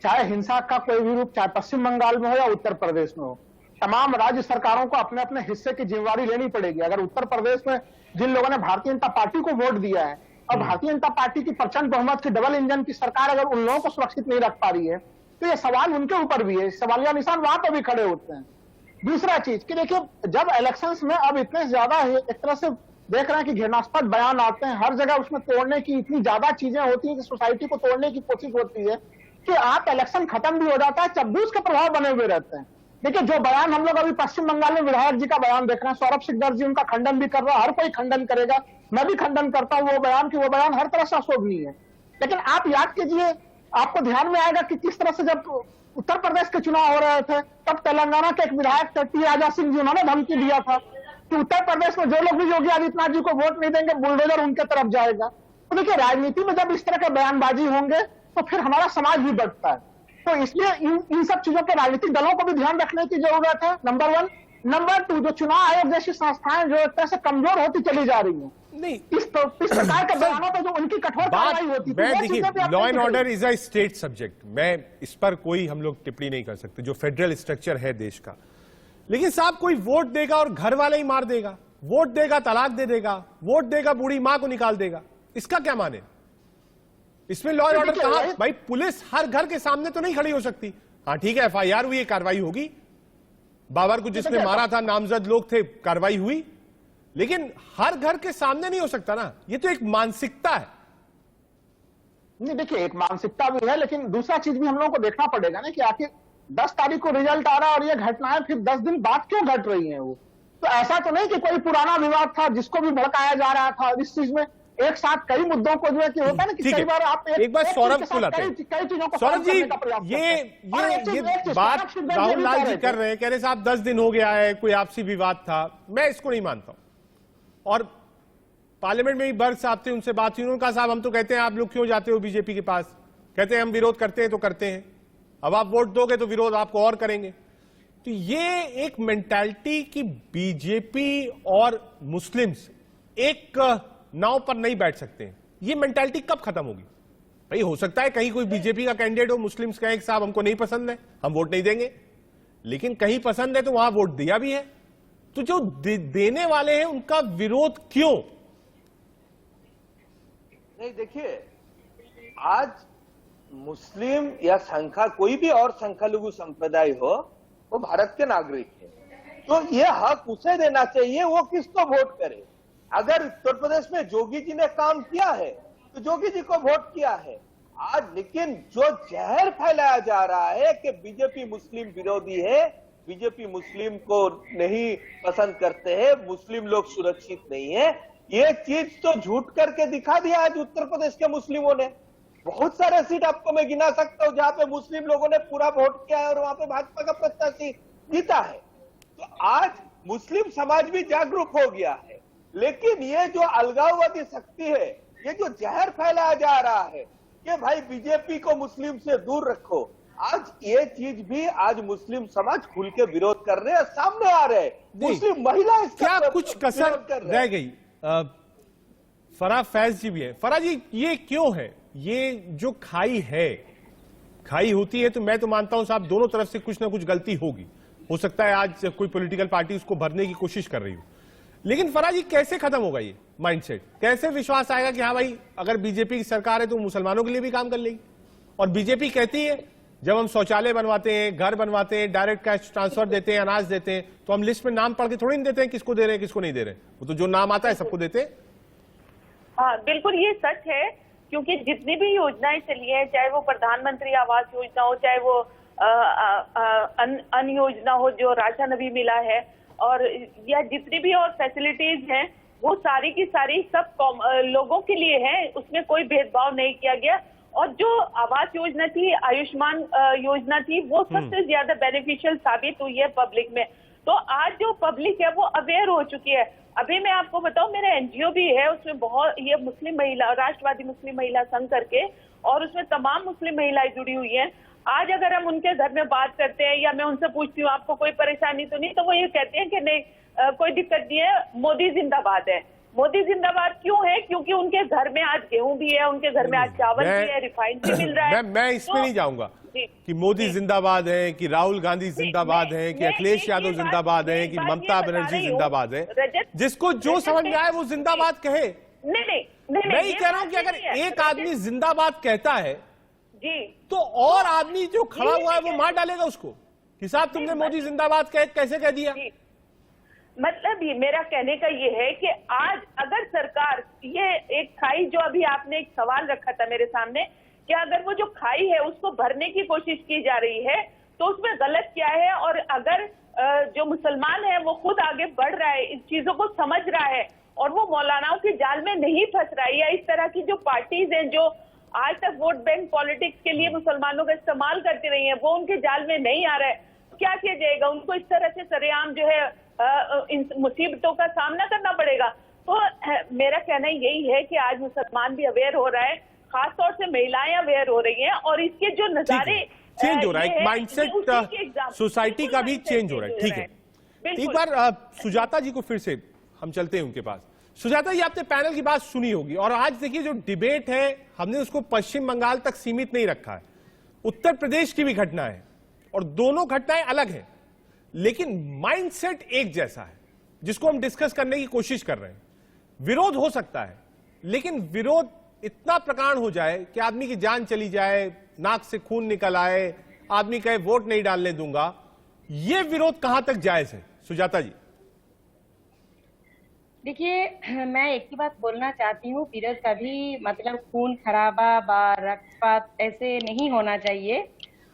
चाहे हिंसा का कोई भी रूप, चाहे पश्चिम बंगाल में हो या उत्तर प्रदेश में हो, तमाम राज्य सरकारों को अपने अपने हिस्से की जिम्मेवारी लेनी पड़ेगी। अगर उत्तर प्रदेश में जिन लोगों ने भारतीय जनता पार्टी को वोट दिया है और भारतीय जनता पार्टी की प्रचंड बहुमत की डबल इंजन की सरकार अगर उन लोगों को सुरक्षित नहीं रख पा रही है तो ये सवाल उनके ऊपर भी है, सवालिया निशान वहां पर भी खड़े होते हैं। दूसरा चीज कि देखिए, जब इलेक्शंस में अब इतने ज्यादा एक तरह से देख रहे हैं कि घृणास्पद बयान आते हैं, हर जगह उसमें तोड़ने की इतनी ज्यादा चीजें होती हैं कि सोसाइटी को तोड़ने की कोशिश होती है कि आप इलेक्शन खत्म भी हो जाता है, चब्बूस के प्रभाव बने हुए रहते हैं। देखिए, जो बयान हम लोग अभी पश्चिम बंगाल में विधायक जी का बयान देख रहे हैं, सौरभ सिकदर जी उनका खंडन भी कर रहा है, हर कोई खंडन करेगा, मैं भी खंडन करता हूं वो बयान की, वो बयान हर तरह से अशोभनीय है। लेकिन आप याद कीजिए, आपको ध्यान में आएगा कि किस तरह से जब उत्तर प्रदेश के चुनाव हो रहे थे तब तेलंगाना के एक विधायक टी राजा सिंह जी, उन्होंने धमकी दिया था कि उत्तर प्रदेश में जो लोग भी योगी आदित्यनाथ जी को वोट नहीं देंगे बुलडोजर उनके तरफ जाएगा। तो देखिए, राजनीति में जब इस तरह के बयानबाजी होंगे तो फिर हमारा समाज भी बढ़ता है। तो इसलिए इन सब चीजों के राजनीतिक दलों को भी ध्यान रखने की जरूरत है, नंबर 1। नंबर 2, जो चुनाव आयोग जैसी संस्थाएं जो एक तरह से कमजोर होती चली जा रही हैं, नहीं इस प्रकार के बयानों पर जो उनकी कठोर कार्रवाई होती है। देखिए, law and order is a state subject, मैं इस पर कोई हम लोग टिप्पणी नहीं कर सकते, जो फेडरल स्ट्रक्चर है देश का। लेकिन साहब, कोई वोट देगा और घर वाले ही मार देगा, वोट देगा तलाक दे देगा, वोट देगा बूढ़ी मां को निकाल देगा, इसका क्या माने? इसमें लॉ एंड ऑर्डर कहां? भाई, पुलिस हर घर के सामने तो नहीं खड़ी हो सकती। हाँ ठीक है, एफआईआर हुई, कार्रवाई होगी, बाबर को जिसने मारा था नामजद लोग थे, कार्रवाई हुई, लेकिन हर घर के सामने नहीं हो सकता ना। ये तो एक मानसिकता है। नहीं, देखिए, एक मानसिकता भी है, लेकिन दूसरा चीज भी हम लोगों को देखना पड़ेगा ना कि आखिर 10 तारीख को रिजल्ट आ रहा है और ये घटनाएं फिर 10 दिन बाद क्यों घट रही हैं? वो तो ऐसा तो नहीं कि कोई पुराना विवाद था जिसको भी भड़काया जा रहा था। इस चीज में एक साथ कई मुद्दों को जो है कि होता है ना कि कई बार आप एक बार सौरभ को लाते हैं। कई चीजों को सौरभ जी, ये बात राहुल लाल जी कर रहे हैं, कह रहे साहब 10 दिन हो गया है, कोई आपसी विवाद था, मैं इसको नहीं मानता हूं। और पार्लियामेंट में भी बर्ग साहब थे, उनसे बात हुई, उन्होंने कहा साहब हम तो कहते हैं आप लोग क्यों जाते हो बीजेपी के पास, कहते हैं हम विरोध करते हैं तो करते हैं, अब आप वोट दोगे तो विरोध आपको और करेंगे। तो ये एक मेंटालिटी कि बीजेपी और मुस्लिम्स एक नाव पर नहीं बैठ सकते हैं, ये मेंटालिटी कब खत्म होगी? भाई, हो सकता है कहीं कोई बीजेपी का कैंडिडेट हो, मुस्लिम्स कहें कि साहब हमको नहीं पसंद है, हम वोट नहीं देंगे, लेकिन कहीं पसंद है तो वहां वोट दिया भी है। तो जो देने वाले हैं उनका विरोध क्यों? नहीं, देखिए, आज मुस्लिम या संख्या कोई भी और संख्यालघु संप्रदाय हो, वो भारत के नागरिक है, तो ये हक उसे देना चाहिए, वो किसको वोट करे। अगर उत्तर प्रदेश में जोगी जी ने काम किया है तो जोगी जी को वोट किया है आज, लेकिन जो जहर फैलाया जा रहा है कि बीजेपी मुस्लिम विरोधी है, बीजेपी मुस्लिम को नहीं पसंद करते हैं, मुस्लिम लोग सुरक्षित नहीं है, ये चीज तो झूठ करके दिखा दिया आज उत्तर प्रदेश के मुस्लिमों ने। बहुत सारे सीट आपको मैं गिना सकता हूं जहां पे मुस्लिम लोगों ने पूरा वोट किया है और वहां पे भाजपा का प्रत्याशी जीता है। तो आज मुस्लिम समाज भी जागरूक हो गया है, लेकिन ये जो अलगाववादी शक्ति है, ये जो जहर फैलाया जा रहा है कि भाई बीजेपी को मुस्लिम से दूर रखो, आज ये चीज भी आज मुस्लिम समाज खुल के विरोध कर रहे हैं, सामने आ रहे हैं। मुस्लिम महिला क्या कुछ कसर रह गई? फराह फैज जी भी है। फराह जी, ये क्यों है? ये जो खाई है, खाई होती है तो मैं तो मानता हूं साहब दोनों तरफ से कुछ ना कुछ गलती होगी। हो सकता है आज कोई पॉलिटिकल पार्टी उसको भरने की कोशिश कर रही हो, लेकिन फराह जी कैसे खत्म होगा ये माइंडसेट? कैसे विश्वास आएगा कि हाँ भाई अगर बीजेपी की सरकार है तो मुसलमानों के लिए भी काम कर लेगी? और बीजेपी कहती है जब हम शौचालय बनवाते हैं, घर बनवाते हैं, डायरेक्ट कैश ट्रांसफर देते हैं, अनाज देते हैं, तो हम लिस्ट में नाम पढ़ के थोड़ी नहीं देते हैं किसको दे रहे हैं किसको नहीं दे रहे, वो तो जो नाम आता है सबको देते हैं। हाँ बिल्कुल, ये सच है, क्योंकि जितनी भी योजनाएं चली है, चाहे वो प्रधानमंत्री आवास योजना हो, चाहे वो अन्य योजना हो जो राशन अभी मिला है, और या जितनी भी और फैसिलिटीज हैं, वो सारी की सारी सब लोगों के लिए है, उसमें कोई भेदभाव नहीं किया गया। और जो आवास योजना थी, आयुष्मान योजना थी, वो सबसे ज्यादा बेनिफिशियल साबित हुई है पब्लिक में। तो आज जो पब्लिक है वो अवेयर हो चुकी है। अभी मैं आपको बताऊं, मेरा एनजीओ भी है, उसमें बहुत ये मुस्लिम महिला, राष्ट्रवादी मुस्लिम महिला संघ करके, और उसमें तमाम मुस्लिम महिलाएं जुड़ी हुई हैं। आज अगर हम उनके घर में बात करते हैं या मैं उनसे पूछती हूँ आपको कोई परेशानी तो नहीं, तो वो ये कहते हैं कि नहीं कोई दिक्कत नहीं है, मोदी जिंदाबाद है। मोदी जिंदाबाद क्यों है? क्योंकि उनके घर में आज गेहूं भी है, उनके घर में आज चावल भी है, रिफाइंड भी मिल रहा है। मैं इसमें नहीं जाऊंगा कि मोदी जिंदाबाद है, कि राहुल गांधी जिंदाबाद है, कि अखिलेश यादव जिंदाबाद है, कि ममता बनर्जी जिंदाबाद है। जिसको जो समझ में आए वो जिंदाबाद कहे। नहीं, मैं ये कह रहा हूँ कि अगर एक आदमी जिंदाबाद कहता है जी, तो और आदमी जो खड़ा हुआ है वो मार डालेगा उसको कि साहब तुमने मोदी जिंदाबाद कैसे कह दिया। मतलब ये मेरा कहने का ये है कि आज अगर सरकार, ये एक खाई जो अभी आपने एक सवाल रखा था मेरे सामने कि अगर वो जो खाई है उसको भरने की कोशिश की जा रही है तो उसमें गलत क्या है? और अगर जो मुसलमान है वो खुद आगे बढ़ रहा है, इस चीजों को समझ रहा है और वो मौलानाओं के जाल में नहीं फंस रहा है, या इस तरह की जो पार्टीज हैं जो आज तक वोट बैंक पॉलिटिक्स के लिए मुसलमानों का इस्तेमाल करती रही है, वो उनके जाल में नहीं आ रहा है, क्या किया जाएगा? उनको इस तरह से सरेआम जो है इन मुसीबतों का सामना करना पड़ेगा। तो मेरा कहना यही है कि आज मुसलमान भी अवेयर हो रहा है, खासतौर से महिलाएं अवेयर हो रही हैं, और इसके जो नजारे चेंज हो रहा है, माइंडसेट सोसाइटी का भी चेंज हो रहा है। ठीक है, एक बार सुजाता जी को फिर से हम चलते हैं उनके पास। सुजाता जी, आपने पैनल की बात सुनी होगी, और आज देखिए जो डिबेट है हमने उसको पश्चिम बंगाल तक सीमित नहीं रखा है, उत्तर प्रदेश की भी घटना है और दोनों घटनाएं अलग हैं, लेकिन माइंडसेट एक जैसा है जिसको हम डिस्कस करने की कोशिश कर रहे हैं। विरोध हो सकता है, लेकिन विरोध इतना प्रकांड हो जाए कि आदमी की जान चली जाए, नाक से खून निकल आए, आदमी कहे वोट नहीं डालने दूंगा, यह विरोध कहां तक जायज है? सुजाता जी। देखिए, मैं एक ही बात बोलना चाहती हूँ, विरोध कभी मतलब खून खराबा रक्तपात ऐसे नहीं होना चाहिए।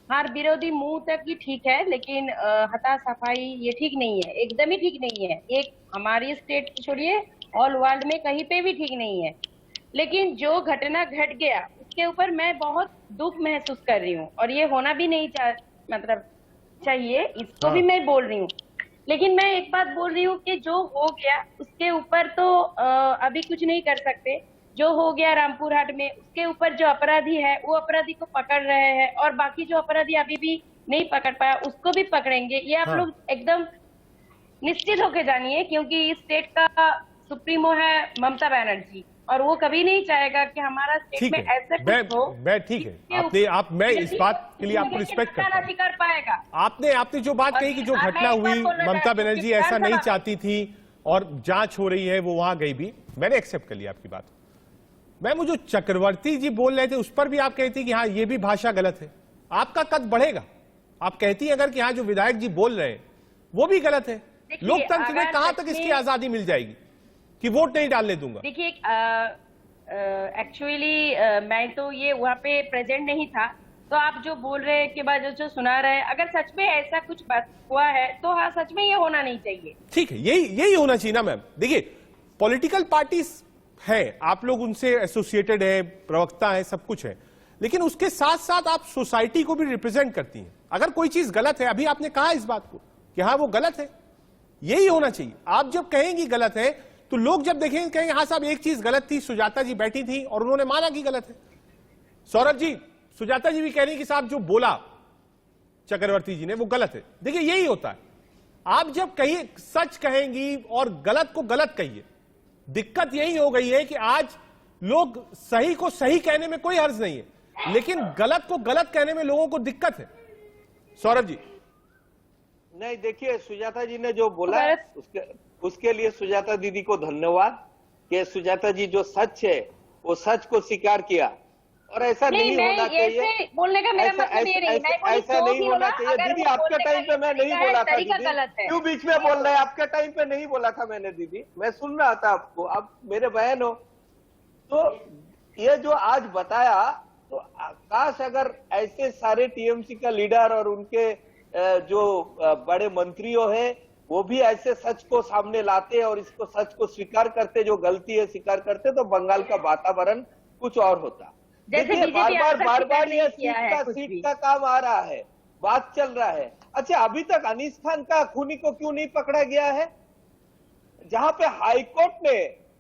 हर विरोधी मुंह तक ही ठीक है, लेकिन हता सफाई ये ठीक नहीं है, एकदम ही ठीक नहीं है। एक हमारी स्टेट छोड़िए, ऑल वर्ल्ड में कहीं पे भी ठीक नहीं है। लेकिन जो घटना घट गया उसके ऊपर मैं बहुत दुख महसूस कर रही हूँ, और ये होना भी नहीं चाहिए, इसको भी मैं बोल रही हूँ। लेकिन मैं एक बात बोल रही हूँ कि जो हो गया उसके ऊपर तो अभी कुछ नहीं कर सकते। जो हो गया रामपुर हाट में, उसके ऊपर जो अपराधी है वो अपराधी को पकड़ रहे हैं, और बाकी जो अपराधी अभी भी नहीं पकड़ पाया उसको भी पकड़ेंगे। ये आप लोग एकदम निश्चित होके जानिए, क्योंकि इस स्टेट का सुप्रीमो है ममता बनर्जी, और वो कभी नहीं चाहेगा कि हमारा स्टेट में ऐसा कुछ हो। मैं ठीक है, मैं इस बात के लिए आपको रिस्पेक्ट करता हूं। कर पाएगा। आपने जो बात कही कि जो घटना हुई, ममता बनर्जी ऐसा नहीं चाहती थी और जांच हो रही है, वो वहां गई भी, मैंने एक्सेप्ट कर लिया आपकी बात। मैम, जो चक्रवर्ती जी बोल रहे थे उस पर भी आप कहती कि हाँ ये भी भाषा गलत है। आपका कद बढ़ेगा, आप कहती हैं अगर कि हाँ जो विधायक जी बोल रहे हैं वो भी गलत है। लोकतंत्र में कहां तक इसकी आजादी मिल जाएगी कि वोट नहीं डालने दूंगा? देखिए एक्चुअली मैं तो ये वहाँ पे प्रेजेंट नहीं था, तो आप जो बोल रहे हैं के बाद जो सुना रहे हैं, अगर सच में ऐसा कुछ बात हुआ है तो हाँ सच में ये होना नहीं चाहिए। ठीक है, यही होना चाहिए ना मैम। देखिए पॉलिटिकल पार्टीज है, आप लोग उनसे एसोसिएटेड है, प्रवक्ता है, सब कुछ है, लेकिन उसके साथ साथ आप सोसाइटी को भी रिप्रेजेंट करती हैं। अगर कोई चीज गलत है, अभी आपने कहा इस बात को कि हाँ वो गलत है, यही होना चाहिए। आप जब कहेंगी गलत है तो लोग जब देखेंगे कहेंगे हाँ साहब एक चीज गलत थी, सुजाता जी बैठी थी और उन्होंने माना कि गलत है। सौरभ जी, सुजाता जी भी कह रही कि साहब जो बोला चक्रवर्ती जी ने वो गलत है। देखिए यही होता है, आप जब कहिए सच कहेंगी और गलत को गलत कहिए। दिक्कत यही हो गई है कि आज लोग सही को सही कहने में कोई हर्ज नहीं है, लेकिन गलत को गलत कहने में लोगों को दिक्कत है। सौरभ जी। नहीं, देखिए सुजाता जी ने जो बोला उसके लिए सुजाता दीदी को धन्यवाद कि सुजाता जी जो सच है वो सच को स्वीकार किया। और ऐसा नहीं होना चाहिए, बोलने का मेरा मतलब ये नहीं, ऐसा नहीं होना चाहिए। दीदी आपके टाइम पे मैं नहीं बोला था, दीदी क्यों बीच में बोल रहे हैं? आपके टाइम पे नहीं बोला था मैंने दीदी, मैं सुन रहा था आपको, आप मेरे बहन हो। तो ये जो आज बताया, तो काश अगर ऐसे सारे टीएमसी का लीडर और उनके जो बड़े मंत्रियों है वो भी ऐसे सच को सामने लाते और इसको सच को स्वीकार करते, जो गलती है स्वीकार करते, तो बंगाल का वातावरण कुछ और होता। देखिए बार बार ये सीट का काम आ रहा है, बात चल रहा है। अच्छा, अभी तक अनीस खान का खूनी को क्यों नहीं पकड़ा गया है, जहां पे हाईकोर्ट ने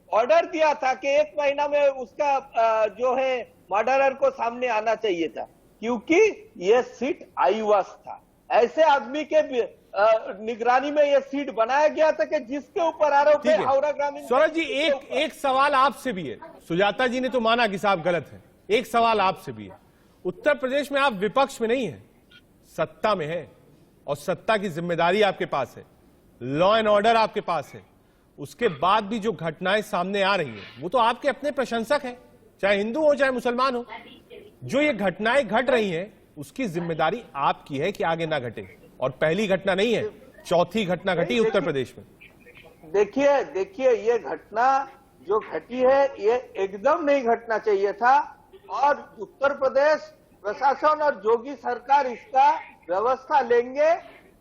ऑर्डर दिया था कि 1 महीना में उसका जो है मर्डरर को सामने आना चाहिए था, क्योंकि ये सीट आईवास था। ऐसे आदमी के निगरानी में ये सीट बनाया गया था कि जिसके ऊपर आरोप है हावड़ा ग्रामीण। सौरभ जी एक सवाल आपसे भी है, सुजाता जी ने तो माना कि साहब गलत है, एक सवाल आपसे भी है। उत्तर प्रदेश में आप विपक्ष में नहीं है, सत्ता में है, और सत्ता की जिम्मेदारी आपके पास है, लॉ एंड ऑर्डर आपके पास है। उसके बाद भी जो घटनाएं सामने आ रही हैं वो तो आपके अपने प्रशंसक हैं, चाहे हिंदू हो चाहे मुसलमान हो। जो ये घटनाएं घट रही हैं उसकी जिम्मेदारी आपकी है कि आगे ना घटे, और पहली घटना नहीं है, चौथी घटना घटी उत्तर प्रदेश में। देखिए ये घटना जो घटी है ये एकदम नहीं घटना चाहिए था, और उत्तर प्रदेश प्रशासन और योगी सरकार इसका व्यवस्था लेंगे।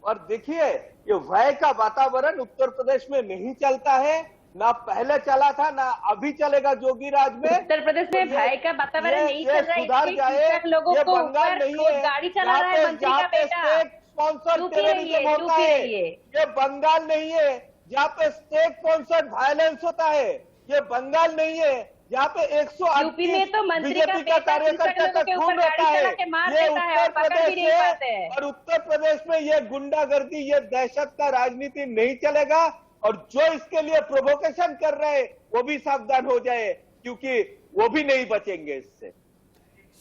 और देखिए ये भय का वातावरण उत्तर प्रदेश में नहीं चलता है, ना पहले चला था ना अभी चलेगा योगी राज में। उत्तर प्रदेश में भय का वातावरण नहीं चल रहा है, सुधार जाए। लोगों ये को बंगाल नहीं है गाड़ी चला रहा है मंत्री का बेटा, स्पॉन्सर्ड टेररिज्म होता है। ये बंगाल नहीं है जहाँ पे स्टेट स्पॉन्सर्ड वायलेंस होता है, ये बंगाल नहीं है जहाँ पे 138 में तो मंत्री बीजेपी का कार्यकर्ता का खून होता है। ये उत्तर प्रदेश है, और उत्तर प्रदेश में ये गुंडागर्दी, ये दहशत का राजनीति नहीं चलेगा। और जो इसके लिए प्रोवोकेशन कर रहे हैं वो भी सावधान हो जाए, क्योंकि वो भी नहीं बचेंगे इससे।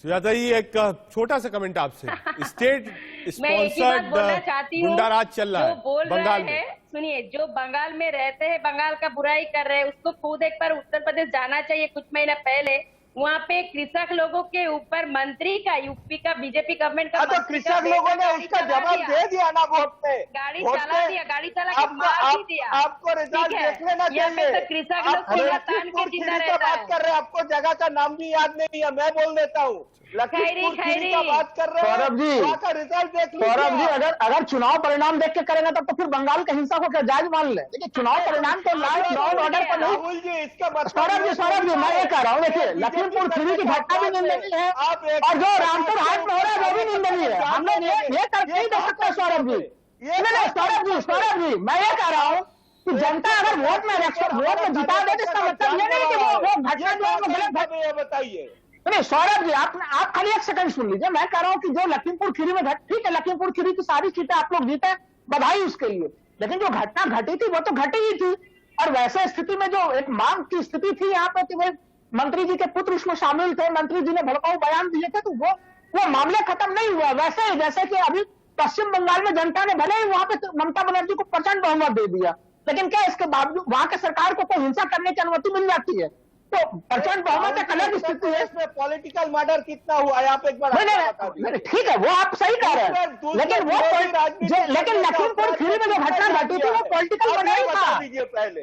सुजाता जी एक छोटा सा कमेंट आपसे। स्टेट स्पॉन्सर्ड गुंडाराज चल रहा है बंगाल में। सुनिए, जो बंगाल में रहते हैं, बंगाल का बुराई कर रहे हैं, उसको खुद एक बार उत्तर प्रदेश जाना चाहिए। कुछ महीना पहले वहाँ पे कृषक लोगों के ऊपर मंत्री का, यूपी का बीजेपी गवर्नमेंट का, तो कृषक लोगों ने उसका जवाब दे दिया ना वोट पे, गाड़ी चला के मार भी दिया। आपको रिजल्ट देख लेना चाहिए। तो कृषक लोग के जिंदा रहता है। बात कर रहे हैं, आपको जगह का नाम भी याद नहीं है, मैं बोल देता हूँ। लखीमपुर खीरी का बात कर रहे हैं, सौरभ जी, वहाँ का रिजल्ट देख लीजिए। सौरभ जी, अगर चुनाव परिणाम देख के करेंगे तब तो फिर बंगाल की हिंसा को क्या जायज मान ले। देखिए चुनाव परिणाम तो लॉ एंड ऑर्डर पर नहीं। राहुल जी, इसका सौरभ जी मैं ये कह रहा हूँ, देखिए लखीमपुर खीरी की घटना भी निंदनीय है, और जो रामपुर हाट में हो रहा है वो भी निंदनीय है। हम लोग ये कर नहीं दे सकते सौरभ जी। नहीं सौरभ जी मैं ये कह रहा हूँ कि जनता अगर वोट में जिता दे तो इसका मतलब ये नहीं कि वो घटना जो है वो गलत। बताइए नहीं सौरभ जी, आप खाली एक सेकंड सुन लीजिए। मैं कह रहा हूँ कि जो लखीमपुर खीरी में ठीक है, लखीमपुर खीरी की सारी सीटें आप लोग जीते, बधाई उसके लिए, लेकिन जो घटना घटी थी वो तो घटी ही थी। और वैसे स्थिति में जो एक मांग की स्थिति थी यहाँ पे कि मंत्री जी के पुत्र उसमें शामिल थे, मंत्री जी ने भड़काऊ बयान दिए थे, तो वो मामले खत्म नहीं हुआ। वैसे जैसे कि अभी पश्चिम बंगाल में जनता ने भले ही वहां पे ममता बनर्जी को प्रचंड बहुमत दे दिया, लेकिन क्या इसके बावजूद वहां के सरकार को कोई हिंसा करने की अनुमति मिल जाती है? तो प्रचंड बहुमत एक अलग स्थिति है। इसमें पॉलिटिकल मर्डर कितना हुआ है आप एक बार नहीं, ठीक है, वो आप सही कह रहे हैं, लेकिन लेकिन लखीमपुर खीरी में जो घटना घटी थी वो पॉलिटिकल मर्डर ही था। पहले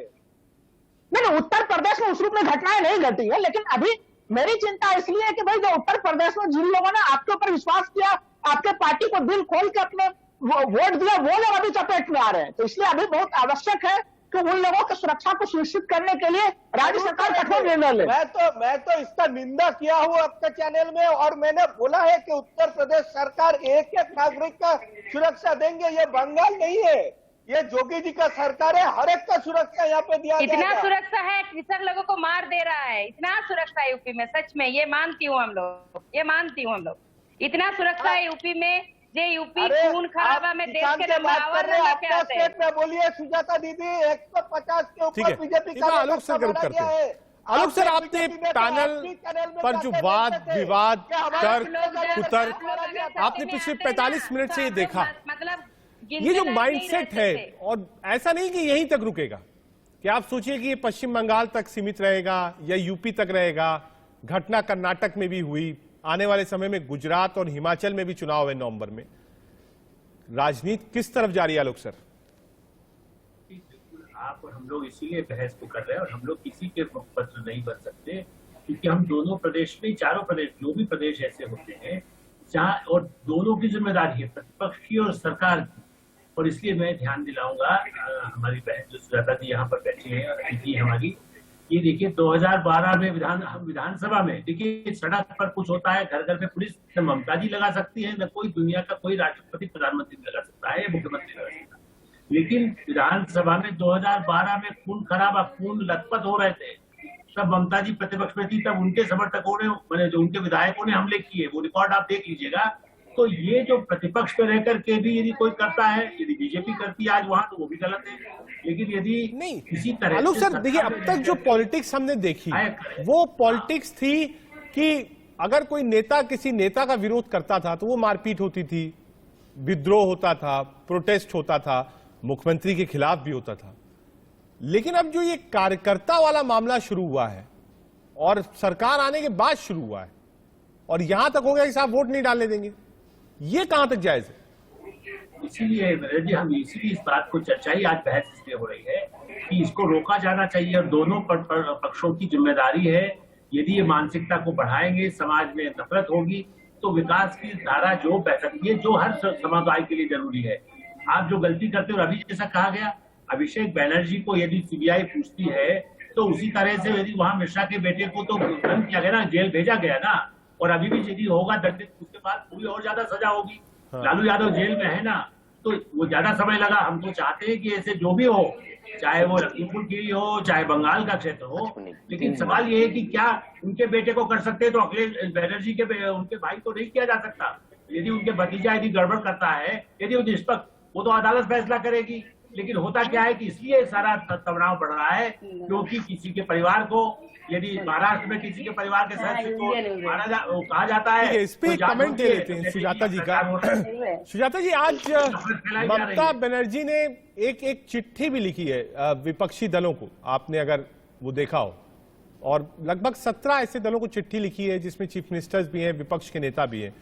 नहीं, उत्तर प्रदेश में उस रूप में घटनाएं नहीं घटी है, लेकिन अभी मेरी चिंता इसलिए है कि भाई जो उत्तर प्रदेश में जिन लोगों ने आपके ऊपर विश्वास किया, आपके पार्टी को दिल खोल के अपने वोट दिया, वो लोग अभी चपेट में आ रहे हैं। तो इसलिए अभी बहुत आवश्यक है कि उन लोगों की सुरक्षा को सुनिश्चित करने के लिए राज्य सरकार कठोर निर्णय ले। मैं तो इसका निंदा किया हूँ आपके चैनल में, और मैंने बोला है कि उत्तर प्रदेश सरकार एक एक नागरिक का सुरक्षा देंगे। ये बंगाल नहीं है, ये जोगी जी का सरकार है, हर एक का सुरक्षा यहाँ पे दिया इतना जाएगा। सुरक्षा है, कृषक लोगों को मार दे रहा है, इतना सुरक्षा है यूपी में, सच में ये मानती हूँ हम लोग, इतना सुरक्षा है यूपी में। जे यूपी खून खराबा में देश के नंबर में बोलिए सुजाता दीदी 150 के ऊपर बीजेपी का आलोक सर करते हैं। आलोक सर, आपने पैनल पर जो वाद विवाद तर्क कुतर्क आपने पिछले 45 मिनट से ये देखा, मतलब ये जो माइंडसेट है, और ऐसा नहीं कि यहीं तक रुकेगा, कि आप सोचिए कि ये पश्चिम बंगाल तक सीमित रहेगा या यूपी तक रहेगा। घटना कर्नाटक में भी हुई, आने वाले समय में गुजरात और हिमाचल में भी चुनाव है नवंबर में। राजनीति किस तरफ जा रही है आलोक सर? आप और हम लोग इसीलिए बहस को कर रहे हैं, और हम लोग किसी के मुखपत्र नहीं बन सकते, क्योंकि हम दोनों प्रदेश में, चारों प्रदेश, जो भी प्रदेश ऐसे होते हैं जहाँ, और दोनों की जिम्मेदारी है, प्रतिपक्ष की और सरकार की। और इसलिए मैं ध्यान दिलाऊंगा हमारी बहन जो सुजाता जी यहाँ पर बैठी है, अतिथि हमारी, ये देखिए 2012 में विधानसभा में देखिए सड़क पर कुछ होता है, घर घर में पुलिस न ममता जी लगा सकती है, न कोई दुनिया का कोई राष्ट्रपति प्रधानमंत्री लगा सकता है, मुख्यमंत्री लगा सकता है। लेकिन विधानसभा में 2012 में खून खराबा, खून लथपथ हो रहे थे, तब ममता जी प्रतिपक्ष में थी, तब उनके समर्थकों ने, जो उनके विधायकों ने हमले किए, वो रिकॉर्ड आप देख लीजिएगा। तो ये जो प्रतिपक्ष में रहकर के भी यदि कोई करता है, यदि बीजेपी करती है आज वहां, तो वो भी गलत है। लेकिन यदि नहीं किसी तरह आलोक सर देखिए, अब तक जो पॉलिटिक्स हमने देखी वो पॉलिटिक्स थी कि अगर कोई नेता किसी नेता का विरोध करता था तो वो मारपीट होती थी, विद्रोह होता था, प्रोटेस्ट होता था, मुख्यमंत्री के खिलाफ भी होता था। लेकिन अब जो ये कार्यकर्ता वाला मामला शुरू हुआ है, और सरकार आने के बाद शुरू हुआ है, और यहां तक हो गया कि साहब वोट नहीं डालने देंगे, ये कहां तक जायज है? इसीलिए जी हम इसीलिए इस बात को चर्चा ही आज बहस इसलिए हो रही है कि इसको रोका जाना चाहिए, और दोनों पक्षों की जिम्मेदारी है। यदि ये मानसिकता को बढ़ाएंगे, समाज में नफरत होगी, तो विकास की धारा जो बह सकती है, जो हर समुदाय के लिए जरूरी है। आप जो गलती करते हो, अभी जैसा कहा गया, अभिषेक बैनर्जी को यदि सीबीआई पूछती है, तो उसी तरह से यदि वहां मिश्रा के बेटे को तो बंद किया गया ना, जेल भेजा गया ना, और अभी भी यदि होगा दंडित, उसके बाद पूरी और ज्यादा सजा होगी। लालू यादव जेल में है ना, तो वो ज्यादा समय लगा। हम तो चाहते हैं कि ऐसे जो भी हो, चाहे वो लखीमपुर खीरी हो, चाहे बंगाल का क्षेत्र हो, लेकिन सवाल ये है कि क्या उनके बेटे को कर सकते हैं तो अखिलेश बैनर्जी के उनके भाई को नहीं किया जा सकता? यदि उनके भतीजा यदि गड़बड़ करता है, यदि वो निष्पक्ष, वो तो अदालत फैसला करेगी। लेकिन होता क्या है कि इसलिए सारा तनाव बढ़ रहा है क्योंकि किसी के परिवार को, यदि महाराष्ट्र में किसी के परिवार के सदस्य को कहा जाता है, इस पे कमेंट दे लेते हैं सुजाता जी का। सुजाता जी, आज ममता बनर्जी ने एक चिट्ठी भी लिखी है विपक्षी दलों को, आपने अगर वो देखा हो, और लगभग 17 ऐसे दलों को चिट्ठी लिखी है जिसमें चीफ मिनिस्टर्स भी हैं, विपक्ष के नेता भी हैं।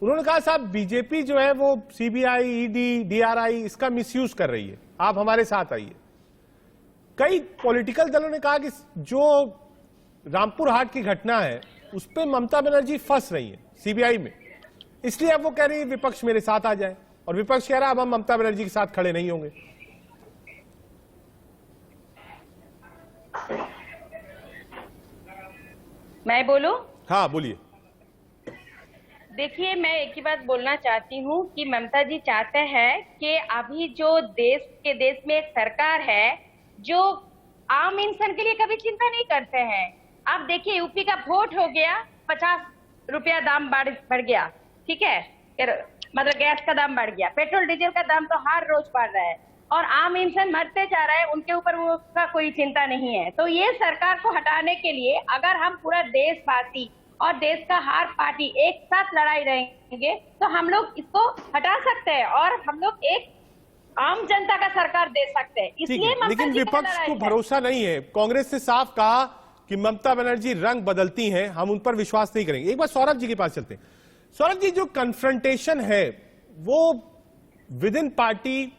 उन्होंने कहा साहब बीजेपी जो है वो सीबीआई, ईडी, डीआरआई इसका मिसयूज कर रही है, आप हमारे साथ आइए। कई पॉलिटिकल दलों ने कहा कि जो रामपुर हाट की घटना है उस पर ममता बनर्जी फंस रही है सीबीआई में, इसलिए अब वो कह रही है विपक्ष मेरे साथ आ जाए, और विपक्ष कह रहा है अब हम ममता बनर्जी के साथ खड़े नहीं होंगे। मैं बोलूं? हाँ बोलिए। देखिए, मैं एक ही बात बोलना चाहती हूँ कि ममता जी चाहते हैं कि अभी जो देश में एक सरकार है जो आम इंसान के लिए कभी चिंता नहीं करते हैं। आप देखिए, यूपी का वोट हो गया, 50 रुपया दाम बढ़ गया, ठीक है, मतलब गैस का दाम बढ़ गया, पेट्रोल डीजल का दाम तो हर रोज बढ़ रहा है, और आम इंसान मरते जा रहा है, उनके ऊपर वो का कोई चिंता नहीं है। तो ये सरकार को हटाने के लिए अगर हम पूरा देशवासी और देश का हर पार्टी एक साथ लड़ाई रहेंगे तो हम लोग इसको हटा सकते हैं, और हम लोग एक आम जनता का सरकार दे सकते हैं। इसलिए लेकिन विपक्ष को भरोसा नहीं है। कांग्रेस ने साफ कहा कि ममता बनर्जी रंग बदलती हैं, हम उन पर विश्वास नहीं करेंगे। एक बार सौरभ जी के पास चलते हैं। सौरभ जी, जो कन्फ्रंटेशन है वो within party,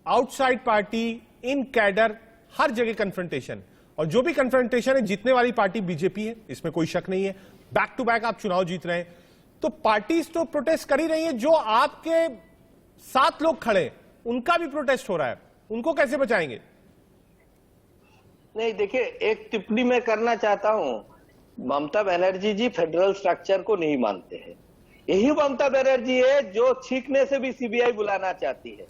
outside party, in cadre, हर जगह कन्फ्रंटेशन, और जो भी कन्फ्रंटेशन है जीतने वाली पार्टी बीजेपी है, इसमें कोई शक नहीं है। बैक टू बैक आप चुनाव जीत रहे हैं, तो पार्टीज तो प्रोटेस्ट कर ही रही है। जो आपके साथ लोग खड़े उनका भी प्रोटेस्ट हो रहा है, उनको कैसे बचाएंगे? नहीं, देखिए, एक टिप्पणी मैं करना चाहता हूं। ममता बनर्जी जी फेडरल स्ट्रक्चर को नहीं मानते हैं। यही ममता बनर्जी है जो छींकने से भी सीबीआई बुलाना चाहती है,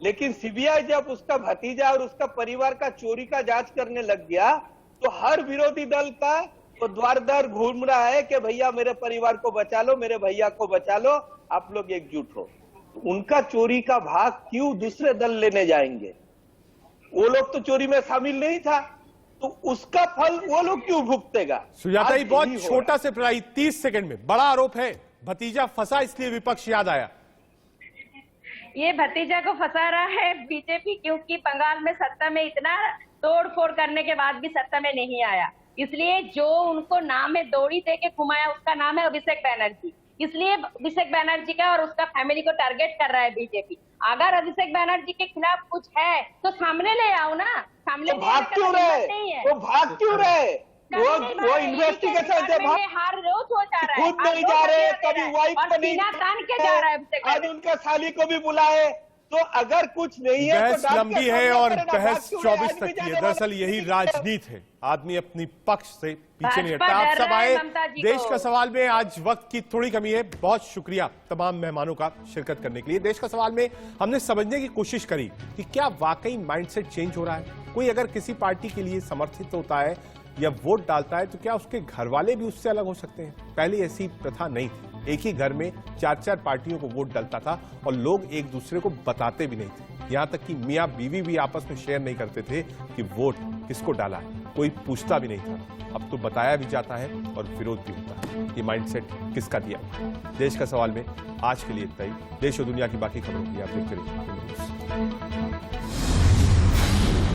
लेकिन सीबीआई जब उसका भतीजा और उसका परिवार का चोरी का जांच करने लग गया तो हर विरोधी दल का तो द्वार द्वार घूम रहा है कि भैया मेरे परिवार को बचा लो, मेरे भैया को बचा लो, आप लोग एकजुट हो। उनका चोरी का भाग क्यों दूसरे दल लेने जाएंगे? वो लोग तो चोरी में शामिल नहीं था, तो उसका फल वो लोग क्यों भुगतेगा? सुजाता जी, बहुत छोटा से प्राय 30 सेकंड में, बड़ा आरोप है भतीजा फंसा इसलिए विपक्ष याद आया। ये भतीजा को फंसा रहा है बीजेपी, क्योंकि बंगाल में सत्ता में इतना तोड़ फोड़ करने के बाद भी सत्ता में नहीं आया, इसलिए जो उनको नाम है दौड़ी दे के घुमाया, उसका नाम है अभिषेक बनर्जी। इसलिए अभिषेक बनर्जी का और उसका फैमिली को टारगेट कर रहा है बीजेपी। अगर अभिषेक बनर्जी के खिलाफ कुछ है तो सामने ले आओ ना, सामने भाग क्यों रहे? वो भाग क्यों रहे? वो इन्वेस्टिगेशन से हर रोज हो जा रहा है, खुद नहीं जा रहे, कभी वाइफ को नहीं तान के जा रहा है, आज उनका साली को भी बुलाए। तो अगर कुछ नहीं है बहस लंबी है और बहस 24 तक की है। दरअसल यही राजनीति है, आदमी अपनी पक्ष से पीछे नहीं हटता। आप सब आए देश का सवाल में, आज वक्त की थोड़ी कमी है। बहुत शुक्रिया तमाम मेहमानों का शिरकत करने के लिए। देश का सवाल में हमने समझने की कोशिश करी कि क्या वाकई माइंडसेट चेंज हो रहा है। कोई अगर किसी पार्टी के लिए समर्थित होता है या वोट डालता है तो क्या उसके घर वाले भी उससे अलग हो सकते हैं? पहले ऐसी प्रथा नहीं थी, एक ही घर में 4-4 पार्टियों को वोट डलता था और लोग एक दूसरे को बताते भी नहीं थे। यहां तक कि मियां बीवी भी आपस में शेयर नहीं करते थे कि वोट किसको डाला है, कोई पूछता भी नहीं था। अब तो बताया भी जाता है और विरोध भी होता है। ये माइंडसेट किसका दिया? देश का सवाल में आज के लिए इतना ही। देश और दुनिया की बाकी खबरों के लिए आप देखते रहिए।